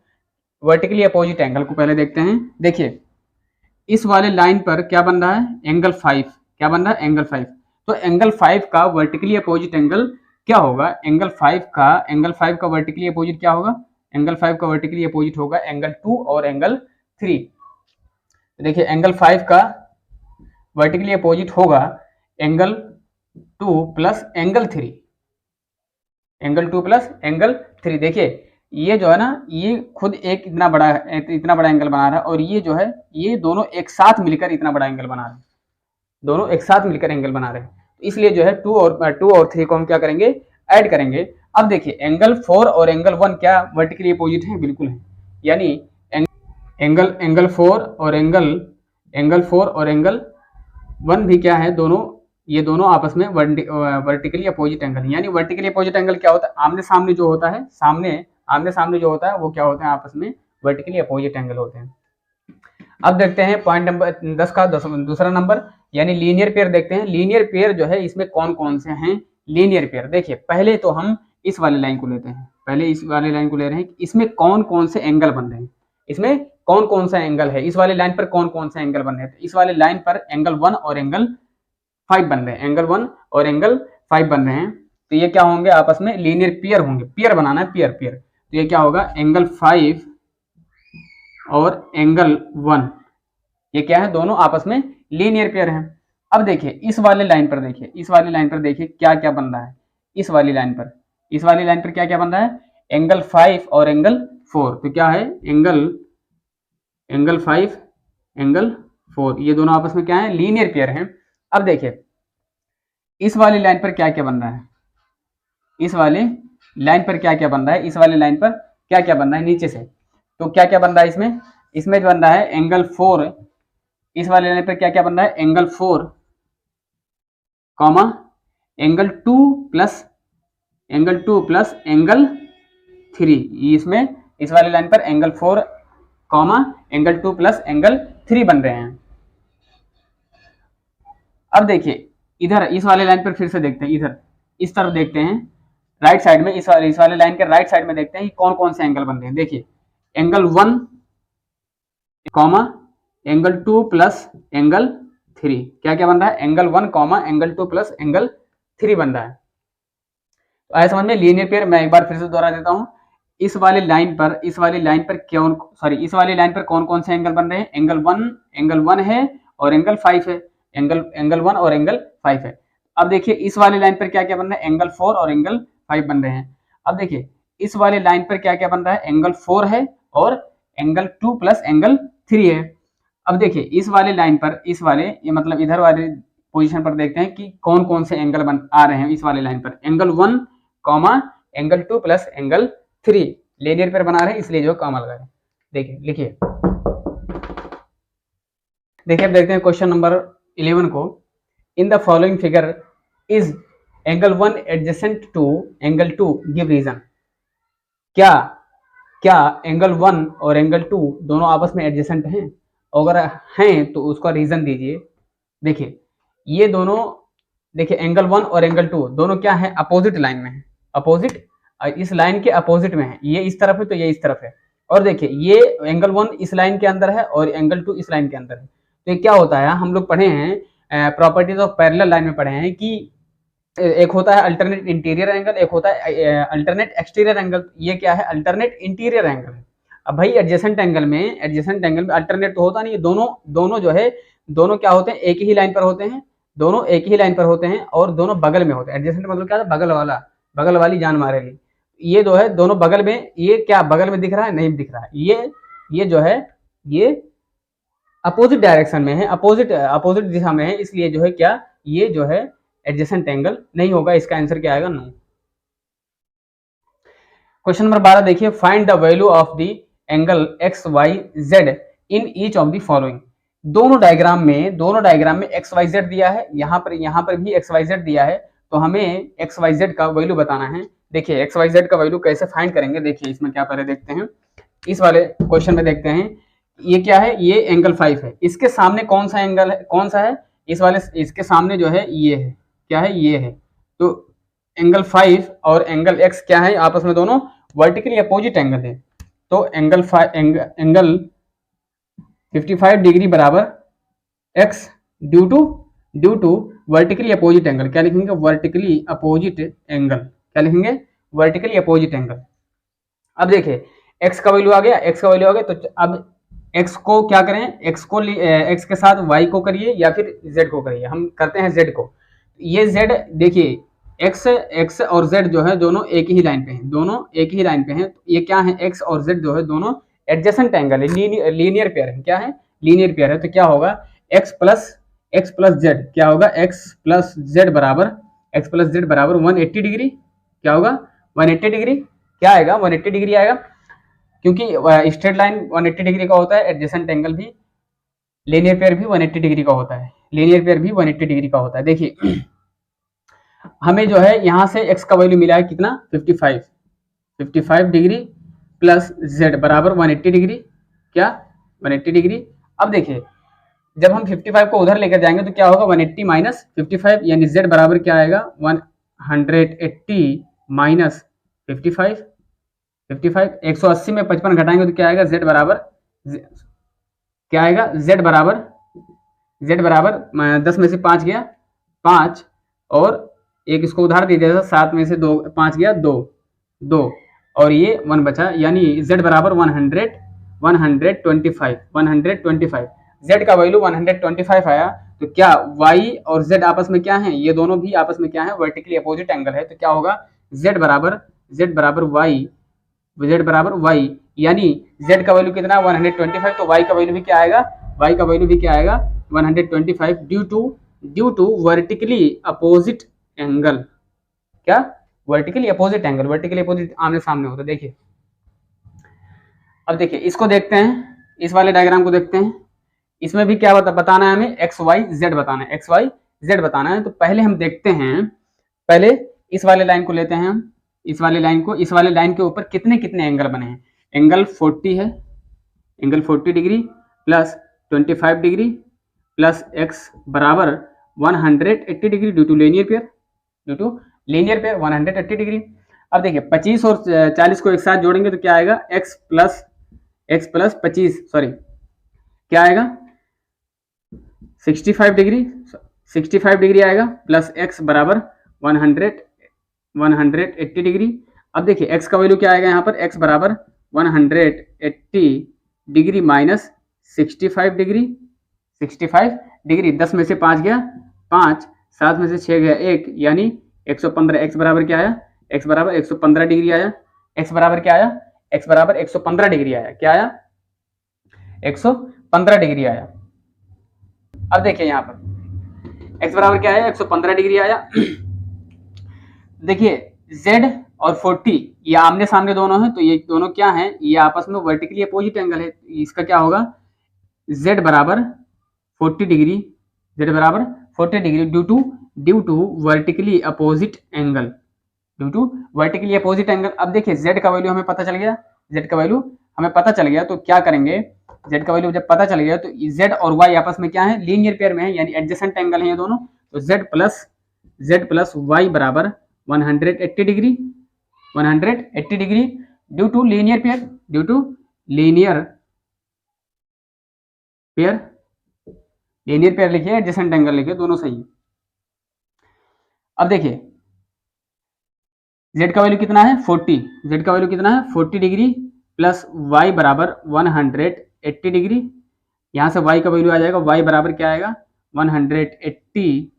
वर्टिकली अपोजिट एंगल को पहले देखते हैं। देखिए इस वाले लाइन पर क्या बन रहा है, एंगल 5। क्या बन रहा है, एंगल 5। तो एंगल 5 का वर्टिकली अपोजिट एंगल क्या होगा, एंगल 5 का वर्टिकली अपोजिट क्या होगा, एंगल 5 का वर्टिकली अपोजिट होगा एंगल 2 और एंगल 3। देखिए एंगल 5 का वर्टिकली अपोजिट होगा angle 2 plus angle 3। Angle 2 plus angle 3। देखिए ये जो है ना, ये खुद एक इतना बड़ा एंगल बना रहा है और ये जो है ये दोनों एक साथ मिलकर इतना बड़ा एंगल बना रहे हैं, दोनों एक साथ मिलकर एंगल बना रहे हैं। तो इसलिए जो है 2 और 3 को हम क्या करेंगे, ऐड करेंगे। अब देखिए एंगल 4 और एंगल 1 क्या वर्टिकली अपोजिट है, बिल्कुल है। यानी एंगल 4 और एंगल 1 भी क्या है, दोनों ये दोनों आपस में वर्टिकली अपोजिट एंगल है। यानी वर्टिकली अपोजिट एंगल क्या होता है, आमने सामने जो होता है, आमने सामने जो होता है वो क्या होते हैं, आपस में वर्टिकली अपोजिट एंगल होते हैं। अब देखते हैं पॉइंट नंबर 10 का दूसरा नंबर, यानी लीनियर पेयर देखते हैं। लीनियर पेयर जो है इसमें कौन कौन से हैं लीनियर पेयर। देखिए पहले तो हम इस वाली लाइन को लेते हैं, पहले इस वाली लाइन को ले रहे हैं, इसमें कौन कौन से एंगल बन रहे हैं, इसमें कौन कौन सा एंगल है, इस वाली लाइन पर कौन कौन से एंगल बन रहे हैं। तो इस वाली लाइन पर एंगल 1 और एंगल 5 बन रहे हैं, एंगल 1 और एंगल 5 बन रहे हैं। तो ये क्या होंगे, आपस में लीनियर पेयर होंगे। पेयर बनाना है, पेयर। तो ये क्या होगा, एंगल 5 और एंगल 1, ये क्या है, दोनों आपस में लीनियर पेयर हैं। अब देखिए इस वाले लाइन पर देखिए, इस वाली लाइन पर देखिए क्या क्या बन रहा है। इस वाली लाइन पर क्या क्या बन रहा है, एंगल 5 और एंगल 4। तो क्या है, एंगल 5 एंगल 4, ये दोनों आपस में क्या है, लीनियर पेयर हैं। अब देखिए इस वाली लाइन पर क्या क्या बन रहा है, इस वाले लाइन पर क्या क्या बन रहा है, इस वाली लाइन पर क्या क्या बन रहा है नीचे से। तो क्या क्या बन रहा है इसमें बन रहा है एंगल 4। इस वाले लाइन पर क्या क्या बन रहा है, angle 4 comma angle 2 plus angle 3। इसमें इस वाली लाइन पर angle 4 comma angle 2 plus angle 3 बन रहे हैं। अब देखिए इधर इस वाले लाइन पर फिर से देखते हैं, इधर इस तरफ देखते हैं, राइट साइड में, इस वाले लाइन के राइट साइड में देखते हैं कि कौन कौन से एंगल बन रहे हैं। देखिए angle 1 comma angle 2 plus angle 3, क्या क्या बन रहा है, angle 1 comma angle 2 plus angle 3 बन रहा है। तो आया समझ में, लीनियर पेयर। मैं एक बार फिर से दोहरा देता हूं, इस वाली लाइन पर कौन कौन से एंगल बन रहे हैं, एंगल 1 है और एंगल 5 है, एंगल 1 और एंगल 5 है। अब देखिए इस वाली लाइन पर क्या क्या बन रहा है, एंगल 4 और एंगल 5 बन रहे हैं। अब देखिए इस वाले लाइन पर क्या क्या बन रहा है, एंगल 4 है और एंगल 2 प्लस एंगल 3 है। अब देखिए इस वाले लाइन पर, ये मतलब इधर वाले पोजीशन पर देखते हैं कि कौन कौन से एंगल आ रहे हैं। इस वाले लाइन पर angle 1 comma angle 2 plus angle 3 linear pair बना रहे हैं, इसलिए जो कॉमा लगा है। देखिए लिखिए, अब देखते हैं क्वेश्चन नंबर 11 को। In the following figure is angle 1 adjacent to angle 2, give reason. क्या एंगल 1 और एंगल 2 दोनों आपस में एडजेसेंट हैं, अगर हैं तो उसका रीजन दीजिए। देखिए ये दोनों, देखिए एंगल 1 और एंगल 2 दोनों क्या है, अपोजिट लाइन में है, अपोजिट, इस लाइन के अपोजिट में है। ये इस तरफ है तो ये इस तरफ है। और देखिए ये एंगल 1 इस लाइन के अंदर है और एंगल 2 इस लाइन के अंदर है। तो ये क्या होता है, हम लोग पढ़े हैं प्रॉपर्टीज ऑफ पैरेलल लाइन में पढ़े हैं कि एक होता है अल्टरनेट इंटीरियर एंगल, एक होता है अल्टरनेट एक्सटीरियर एंगल। ये क्या है, अल्टरनेट इंटीरियर एंगल है। अब भाई एडजेसेंट एंगल में अल्टरनेट तो होता नहीं है, दोनों जो है, दोनों क्या होते हैं, एक ही लाइन पर होते हैं, दोनों एक ही लाइन पर होते हैं और दोनों बगल में होते हैं। एडजेसेंट मतलब क्या है, बगल वाली जान मारेगी। ये जो है दोनों बगल में, ये क्या बगल में दिख रहा है, नहीं दिख रहा है। ये जो है ये अपोजिट डायरेक्शन में है, अपोजिट दिशा में है, इसलिए जो है क्या, ये जो है एडजेसेंट एंगल नहीं होगा। इसका आंसर क्या आएगा, नो। क्वेश्चन नंबर 12 देखिए, find the value of the angle X Y Z in each of the following. दोनों डायग्राम में एक्स वाई जेड दिया है, यहाँ पर भी एक्स वाई जेड दिया है, तो हमें एक्स वाई जेड का वैल्यू बताना है। देखिए एक्स वाई जेड का वैल्यू कैसे फाइंड करेंगे, देखिए इसमें क्या पहले देखते हैं, इस वाले क्वेश्चन में देखते हैं ये क्या है, ये एंगल 5 है। इसके सामने कौन सा एंगल है, कौन सा है, इस वाले, इसके सामने जो है ये है, क्या है, ये है। तो एंगल 5 और एंगल x क्या है, आपस में दोनों वर्टिकली अपोजिट एंगल है। तो एंगल 55 डिग्री बराबर x due to vertically opposite angle, क्या लिखेंगे, वर्टिकली अपोजिट एंगल, क्या लिखेंगे, वर्टिकली अपोजिट एंगल। अब देखिए x का वैल्यू आ गया, x का वैल्यू आ गया, तो अब x को क्या करें, x के साथ y को करिए या फिर z को करिए। हम करते हैं z को। ये z देखिए, x और z जो है दोनों एक ही लाइन पे हैं, दोनों एक ही लाइन पे हैं। तो ये क्या है, x और z जो है दोनों एडजेसेंट एंगल है, लीनियर पेयर है। क्या है, लीनियर पेयर है। तो क्या होगा, x प्लस z, क्या होगा, x प्लस z बराबर 180 डिग्री। क्या होगा, 180 डिग्री, क्या आएगा, 180 डिग्री आएगा, क्योंकि स्ट्रेट लाइन 180 डिग्री का होता है, एडजेसेंट एंगल भी, लीनियर पेयर भी 180 डिग्री का होता है, लीनियर पेयर भी 180 डिग्री का होता है। देखिए हमें जो है यहाँ से x का वैल्यू मिला है कितना, 55 डिग्री प्लस z बराबर 180 डिग्री, क्या, 180 डिग्री। अब देखिए जब हम 55 को उधर लेकर जाएंगे तो क्या होगा, 180 माइनस 55, यानी z बराबर क्या आएगा, 180 माइनस 55, 180 में 55 घटाएंगे तो क्या आएगा, z बराबर, क्या आएगा, z बराबर 10 में से 5 गया 5, और एक इसको उधार दे दिया था, 7 में से 2 5 गया 2 और ये 1 बचा, यानी z बराबर 125 z का वैल्यू 125 आया। तो क्या y और z आपस में क्या है, ये दोनों भी आपस में क्या है, वर्टिकली अपोजिट एंगल है। तो क्या होगा, z बराबर y, यानी z का वैल्यू कितना, 125, तो y का वैल्यू भी क्या आएगा, 125 due to vertically opposite angle. क्या, vertically opposite angle, vertically opposite आमने सामने होता है। देखिए अब देखिए इसको देखते हैं, इस वाले डायग्राम को देखते हैं। इसमें भी क्या बताना है हमें, एक्स वाई जेड बताना है। तो पहले हम देखते हैं, पहले इस वाले लाइन को लेते हैं हम, इस वाले लाइन के ऊपर कितने कितने एंगल बने हैं। एंगल 40 है, angle 40 degree plus 25 degree plus X बराबर 180 degree due to linear pair 180 degree. अब देखिए 25 और 40 को एक साथ जोड़ेंगे तो क्या आएगा, x प्लस 25, सॉरी क्या आएगा, 65 डिग्री आएगा प्लस x बराबर 180 डिग्री। अब देखिए x का वैल्यू क्या आएगा यहाँ पर, x बराबर 180 डिग्री माइनस 65 डिग्री, 10 में से 5 गया 5, 7 में से 6 गया 1, यानी 115। x बराबर क्या आया, x बराबर 115 डिग्री आया। x बराबर क्या आया, x बराबर 115 डिग्री आया। क्या आया, 115 डिग्री आया। अब देखिए यहाँ पर x बराबर क्या आया, 115 डिग्री आया। देखिए z और 40 ये आमने सामने दोनों हैं, तो ये दोनों क्या हैं, ये आपस में वर्टिकली अपोजिट एंगल है। इसका क्या होगा, z बराबर 40 degree due to vertically opposite angle, अब देखिए z का वैल्यू हमें पता चल गया, तो क्या करेंगे, z का वैल्यू जब पता चल गया तो z और y आपस में क्या है, लीनियर पेयर में है, यानी एडजेसेंट एंगल है ये दोनों। तो z प्लस y बराबर 180 degree due to linear pair लिखिए, एडजेसेंट एंगल लिखिए, दोनों सही है। अब देखिए z का वैल्यू कितना है, 40 डिग्री प्लस y बराबर 180 डिग्री। यहां से y का वैल्यू आ जाएगा, y बराबर क्या आएगा, 180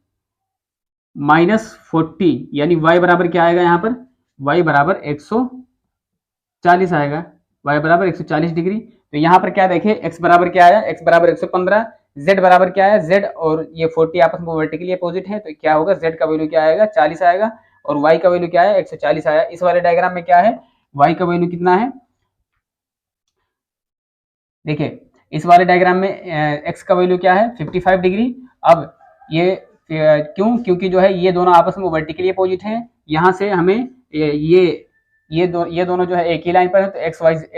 माइनस 40, यानी y बराबर क्या आएगा यहाँ पर, y बराबर 140 आएगा, y बराबर 140 डिग्री। तो यहाँ पर क्या देखें, x बराबर क्या आया, x बराबर 115, z बराबर क्या है, z और ये 40 आपस में वर्टिकली अपोजिट है, तो क्या होगा, z का वैल्यू क्या आएगा, 40 आएगा, और y का वैल्यू क्या है, 140 आया। इस वाले डायग्राम में क्या है, y का वैल्यू कितना है, देखिए इस वाले डायग्राम में x का वैल्यू क्या है, 55 डिग्री। अब ये क्योंकि जो है ये दोनों आपस में वर्टिकली अपोजिट हैं, यहाँ से हमें ये दोनों जो है एक ही लाइन पर है, तो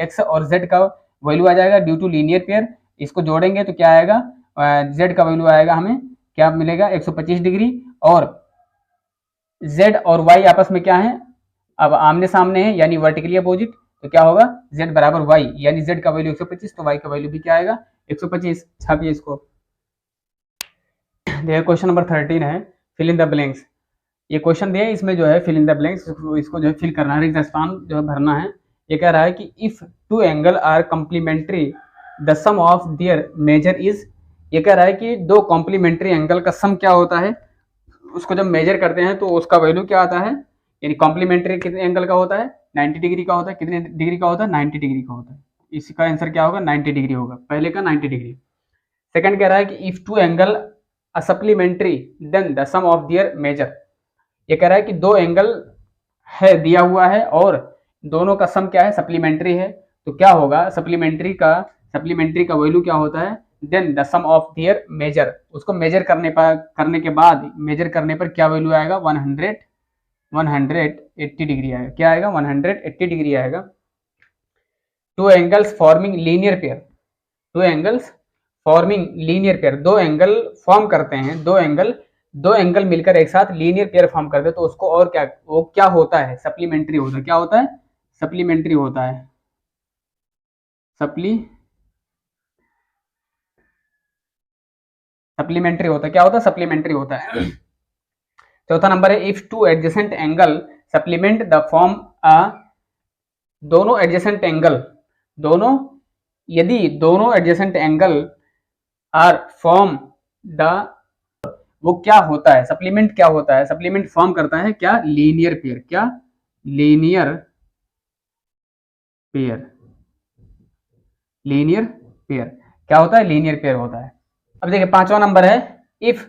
x और z का वैल्यू आ जाएगा ड्यू टू लीनियर पेयर। इसको जोड़ेंगे तो क्या आएगा, z का वैल्यू आएगा, हमें क्या मिलेगा 125 डिग्री। और z और y आपस में क्या है, अब आमने सामने है यानी वर्टिकली अपोजिट, तो क्या होगा z बराबर y, यानी z का वैल्यू 125 तो y का वैल्यू भी क्या आएगा 125। छापिए इसको। देखिए क्वेश्चन नंबर 13 है फिल इन द ब्लैंक्स। ये क्वेश्चन दिया है, इसमें जो है फिल इन द ब्लैंक्स, इसको जो है फिल करना है, रिक्त स्थान जो है भरना है। ये कह रहा है कि if two angle are complementary the sum of their measure is. ये कह रहा है कि दो कॉम्प्लीमेंट्री एंगल का सम क्या होता है, उसको जब मेजर करते हैं तो उसका वैल्यू क्या आता है। यानी कॉम्प्लीमेंट्री कितने एंगल का होता है, 90 डिग्री का होता है। कितने डिग्री का होता है, 90 डिग्री का होता है। इसका आंसर क्या होगा, 90 डिग्री होगा, पहले का 90 डिग्री। सेकंड कह रहा है कि if two angle a supplementary then the sum of their measure. ये कह रहा है कि दो एंगल है दिया हुआ है और दोनों का सम क्या है, सप्लीमेंट्री है, तो क्या होगा सप्लीमेंट्री का वैल्यू क्या होता है, then the sum of their measure. उसको मेजर करने के बाद मेजर करने पर क्या वैल्यू आएगा, 180 डिग्री आएगा। क्या आएगा, 180 डिग्री आएगा। Two angles forming linear pair, two angles forming linear pair, दो एंगल फॉर्म करते हैं, दो एंगल मिलकर एक साथ लीनियर पेयर फॉर्म करते हैं, तो उसको और क्या, वो क्या होता है, सप्लीमेंट्री होता है। क्या होता है, सप्लीमेंट्री होता है। सप्लीमेंट्री होता है, क्या होता है, सप्लीमेंट्री होता है। चौथा नंबर है if two adjacent angle supplement the form a, दोनों एडजेसेंट एंगल, यदि दोनों adjacent angle are form the, वो क्या होता है, सप्लीमेंट क्या होता है, सप्लीमेंट फॉर्म करता है क्या, लीनियर पेयर। क्या, लीनियर पेयर। लीनियर पेयर क्या होता है, लीनियर पेयर होता है। अब देखिए पांचवा नंबर है if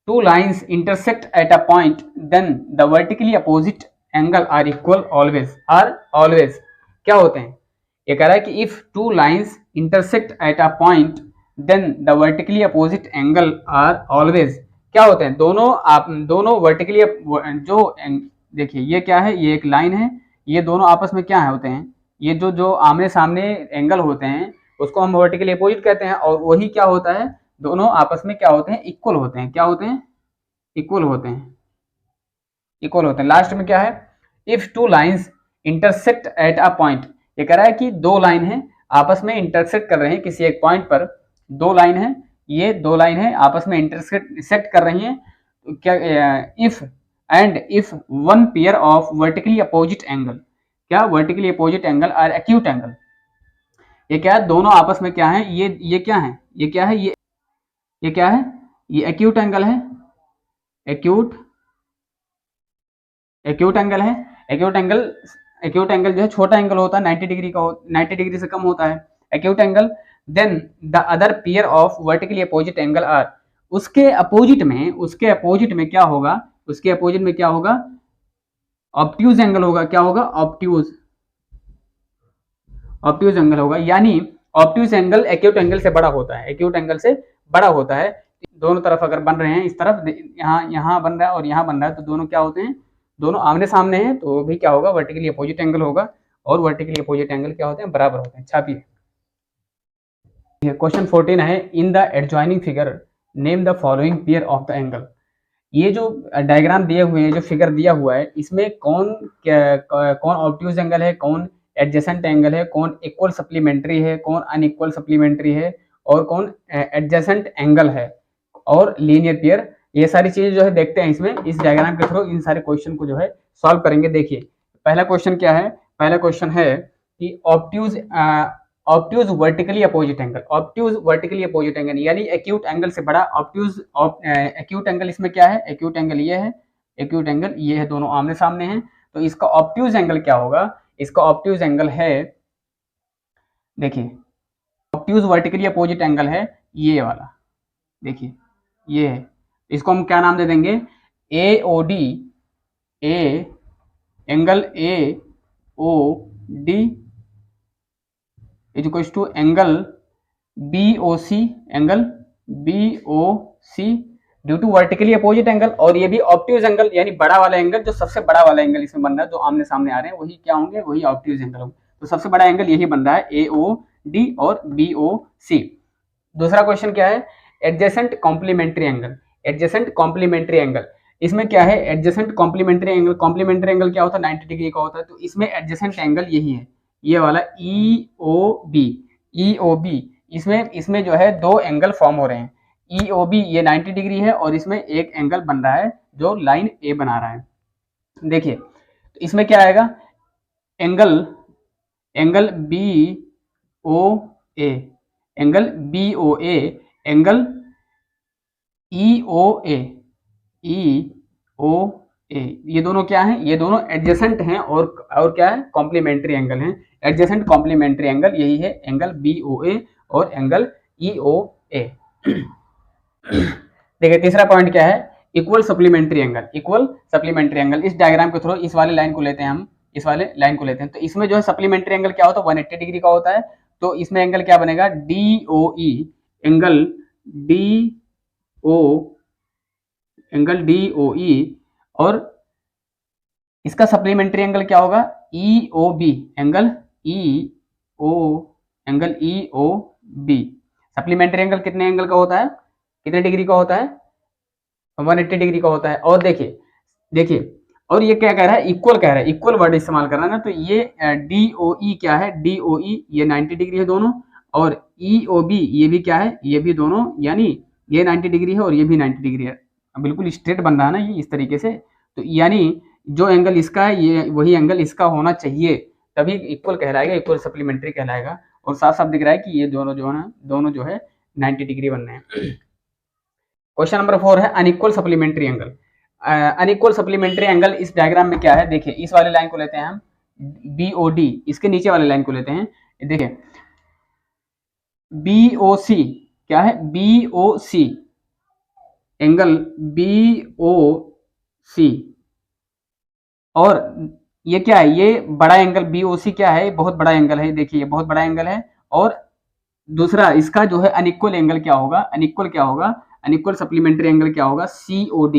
two lines intersect at a point then the vertically opposite angle are equal always. क्या होते हैं, ये कह रहा है कि if two lines intersect at a point then the vertically opposite angle are always. क्या होते हैं, दोनों वर्टिकली, जो देखिए ये क्या है, ये एक लाइन है, ये दोनों आपस में क्या है होते हैं, ये जो आमने सामने एंगल होते हैं उसको हम वर्टिकली अपोजिट कहते हैं, और वही क्या होता है, दोनों आपस में क्या होते हैं, इक्वल होते हैं। क्या होते हैं, इक्वल होते हैं। लास्ट में क्या है, if two lines intersect at a point. ये कह रहा है कि दो लाइन है आपस में इंटरसेक्ट कर रहे हैं किसी एक पॉइंट पर, दो लाइन है, ये दो लाइन है आपस में इंटरसेक्ट कर रही हैं, तो क्या, if one pair of vertically opposite angle, क्या vertically opposite angle are acute angle. ये क्या है, दोनों आपस में क्या है, ये क्या है, ये क्या है, ये क्या है, ये एक्यूट एंगल है, एक्यूट एंगल है। एक्यूट एंगल जो है छोटा एंगल होता है, 90 डिग्री का, 90 डिग्री से कम होता है acute angle. Then the other pair of vertically opposite angle are, उसके अपोजिट में क्या होगा, उसके अपोजिट में क्या होगा, ऑब्ट्यूज एंगल होगा। क्या होगा, ऑब्ट्यूज एंगल होगा। यानी ऑब्ट्यूज एंगल एक्यूट एंगल से बड़ा होता है, एक्यूट एंगल से बड़ा होता है। दोनों तरफ अगर बन रहे हैं, इस तरफ यहाँ बन रहा है और यहाँ बन रहा है, तो दोनों क्या होते हैं, दोनों आमने सामने हैं, तो भी क्या होगा, वर्टिकली अपोजिट एंगल होगा। और वर्टिकली अपोजिट एंगल क्या होते हैं, बराबर होते हैं। छापिए क्वेश्चन 14 है in the adjoining figure name the following pair of the angle. ये जो डायग्राम दिए हुए हैं, जो फिगर दिया हुआ है, इसमें कौन ऑब्ट्यूज एंगल है, कौन एडजेसेंट एंगल है, कौन इक्वल सप्लीमेंट्री है, कौन अनइक्वल सप्लीमेंट्री है, और कौन एडजेसेंट एंगल है, और लीनियर पेयर। ये सारी चीजें जो है देखते हैं इसमें, इस डायग्राम के थ्रू इन सारे क्वेश्चन को जो है सॉल्व करेंगे। देखिए पहला क्वेश्चन क्या है, पहला क्वेश्चन है कि obtuse vertically opposite angle, obtuse vertically opposite angle यानी एक्यूट एंगल से बड़ा ऑब्ट्यूज। एक्यूट एंगल इसमें क्या है, एक्यूट एंगल ये है, एक्यूट एंगल ये है, दोनों आमने सामने हैं, तो इसका ऑब्ट्यूज एंगल क्या होगा, इसका ऑब्ट्यूज एंगल है, देखिए ऑब्ट्यूज वर्टिकली अपोजिट एंगल है ये वाला, देखिए ये है, इसको हम क्या नाम दे देंगे, AOD, angle AOD is equals to angle BOC, angle BOC due to vertically opposite angle. और ये भी ऑब्ट्यूज एंगल यानी बड़ा वाला एंगल, जो सबसे बड़ा वाला एंगल इसमें बन रहा है, जो आमने सामने आ रहे हैं, वही क्या होंगे, वही ऑब्ट्यूज एंगल होंगे। तो सबसे बड़ा एंगल यही बन रहा है AOD, डी और BOC। दूसरा क्वेश्चन क्या है, adjacent complementary angle. Adjacent complementary angle, इसमें क्या है, adjacent complementary angle, complementary angle क्या होता है, 90 डिग्री का होता है। तो इसमें एडजेसेंट एंगल यही है, ये वाला EOB। EOB, इसमें जो है दो एंगल फॉर्म हो रहे हैं। EOB ये 90 डिग्री है और इसमें एक एंगल बन रहा है जो लाइन ए बना रहा है। देखिए तो इसमें क्या आएगा, angle BOA, angle BOA, angle EOA, ये दोनों क्या हैं, ये दोनों एडजेसेंट हैं और क्या है, कॉम्प्लीमेंट्री एंगल हैं। एडजेसेंट कॉम्प्लीमेंट्री एंगल यही है, एंगल BOA और एंगल EOA। देखिए तीसरा पॉइंट क्या है, equal supplementary angle. Equal supplementary angle, इस डायग्राम के थ्रू इस वाले लाइन को लेते हैं हम, इस वाले लाइन को लेते हैं। तो इसमें जो है सप्लीमेंट्री एंगल क्या होता है, 180 डिग्री का होता है। तो इसमें एंगल क्या बनेगा, DOE, एंगल DOE, और इसका सप्लीमेंट्री एंगल क्या होगा, EOB, angle EOB। Supplementary angle कितने एंगल का होता है, कितने डिग्री का होता है, 180 डिग्री का होता है। और देखिए और ये क्या कह रहा है, इक्वल कह रहा है, इक्वल वर्ड इस्तेमाल करना ना। तो ये DOE क्या है, DOE ये 90 डिग्री है दोनों, और EOB ये भी क्या है, ये भी दोनों, यानी ये 90 डिग्री है और ये भी 90 डिग्री है। बिल्कुल स्ट्रेट बन रहा है ना ये इस तरीके से। तो यानी जो एंगल इसका है ये वही एंगल इसका होना चाहिए, तभी इक्वल कहलाएगा, इक्वल सप्लीमेंट्री कहलाएगा। और साफ साफ दिख रहा है कि ये दोनों जो है 90 डिग्री बन रहे हैं। क्वेश्चन नंबर 4 है unequal supplementary angle. Unequal supplementary angle इस डायग्राम में क्या है, देखिए इस वाले लाइन को लेते हैं हम BOD, इसके नीचे वाले लाइन को लेते हैं। देखिए BOC क्या है, BOC, एंगल BOC, और ये क्या है, ये बड़ा एंगल BOC क्या है, बहुत बड़ा एंगल है। देखिए ये बहुत बड़ा एंगल है। और दूसरा इसका जो है अनइक्वल एंगल क्या होगा, अनइक्वल सप्लीमेंट्री एंगल क्या होगा, COD।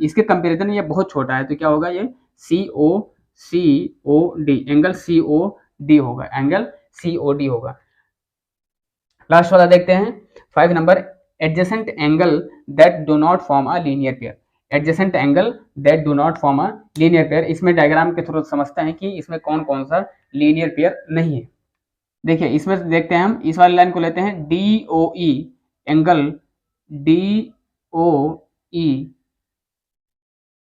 इसके कंपैरिजन में ये बहुत छोटा है, तो क्या होगा, ये COD, एंगल COD होगा, एंगल COD होगा। लास्ट वाला देखते हैं 5 number, adjacent angle that do not form a linear pair. Adjacent angle that do not form a linear pair, इसमें डायग्राम के थ्रू समझते हैं कि इसमें कौन कौन सा लीनियर पेयर नहीं है। देखिए इसमें देखते हैं हम, इस वाली लाइन को लेते हैं DOE, एंगल DOE,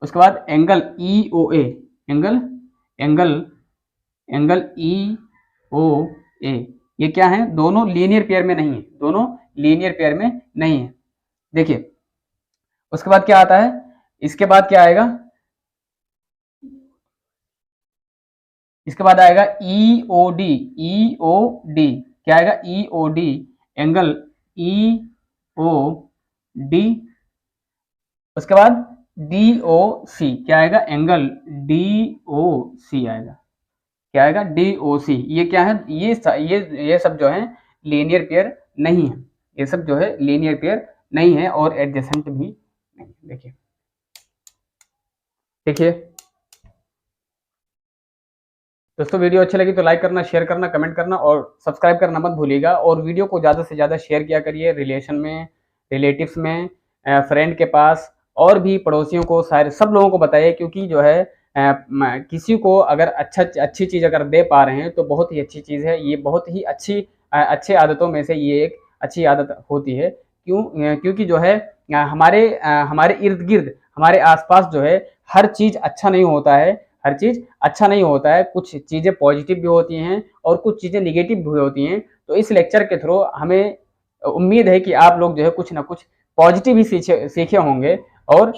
उसके बाद एंगल EOA, एंगल EOA, ये क्या है, दोनों लीनियर पेयर में नहीं है, दोनों लीनियर पेयर में नहीं है। देखिए उसके बाद क्या आता है, इसके बाद क्या आएगा, इसके बाद आएगा EOD, क्या आएगा, EOD, एंगल EOD। उसके बाद DOC क्या आएगा, एंगल DOC आएगा, क्या आएगा, DOC। ये क्या है, ये सब जो है लीनियर पेयर नहीं है, ये सब जो है लीनियर पेयर नहीं है और एडजेसेंट भी नहीं। देखिए दोस्तों, वीडियो अच्छी लगी तो लाइक करना, शेयर करना, कमेंट करना और सब्सक्राइब करना मत भूलिएगा। और वीडियो को ज़्यादा से ज़्यादा शेयर किया करिए, रिलेशन में, रिलेटिव्स में, फ्रेंड के पास, और भी पड़ोसियों को, सारे सब लोगों को बताइए। क्योंकि जो है किसी को अगर अच्छी चीज़ अगर दे पा रहे हैं तो बहुत ही अच्छी चीज़ है। ये बहुत ही अच्छी आदतों में से ये एक अच्छी आदत होती है। क्योंकि जो है हमारे इर्द गिर्द, हमारे आसपास जो है हर चीज़ अच्छा नहीं होता है, हर चीज़ अच्छा नहीं होता है। कुछ चीज़ें पॉजिटिव भी होती हैं और कुछ चीज़ें निगेटिव भी होती हैं। तो इस लेक्चर के थ्रू हमें उम्मीद है कि आप लोग जो है कुछ ना कुछ पॉजिटिव ही सीखे होंगे। और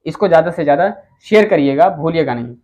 इसको ज़्यादा से ज़्यादा शेयर करिएगा, भूलिएगा नहीं।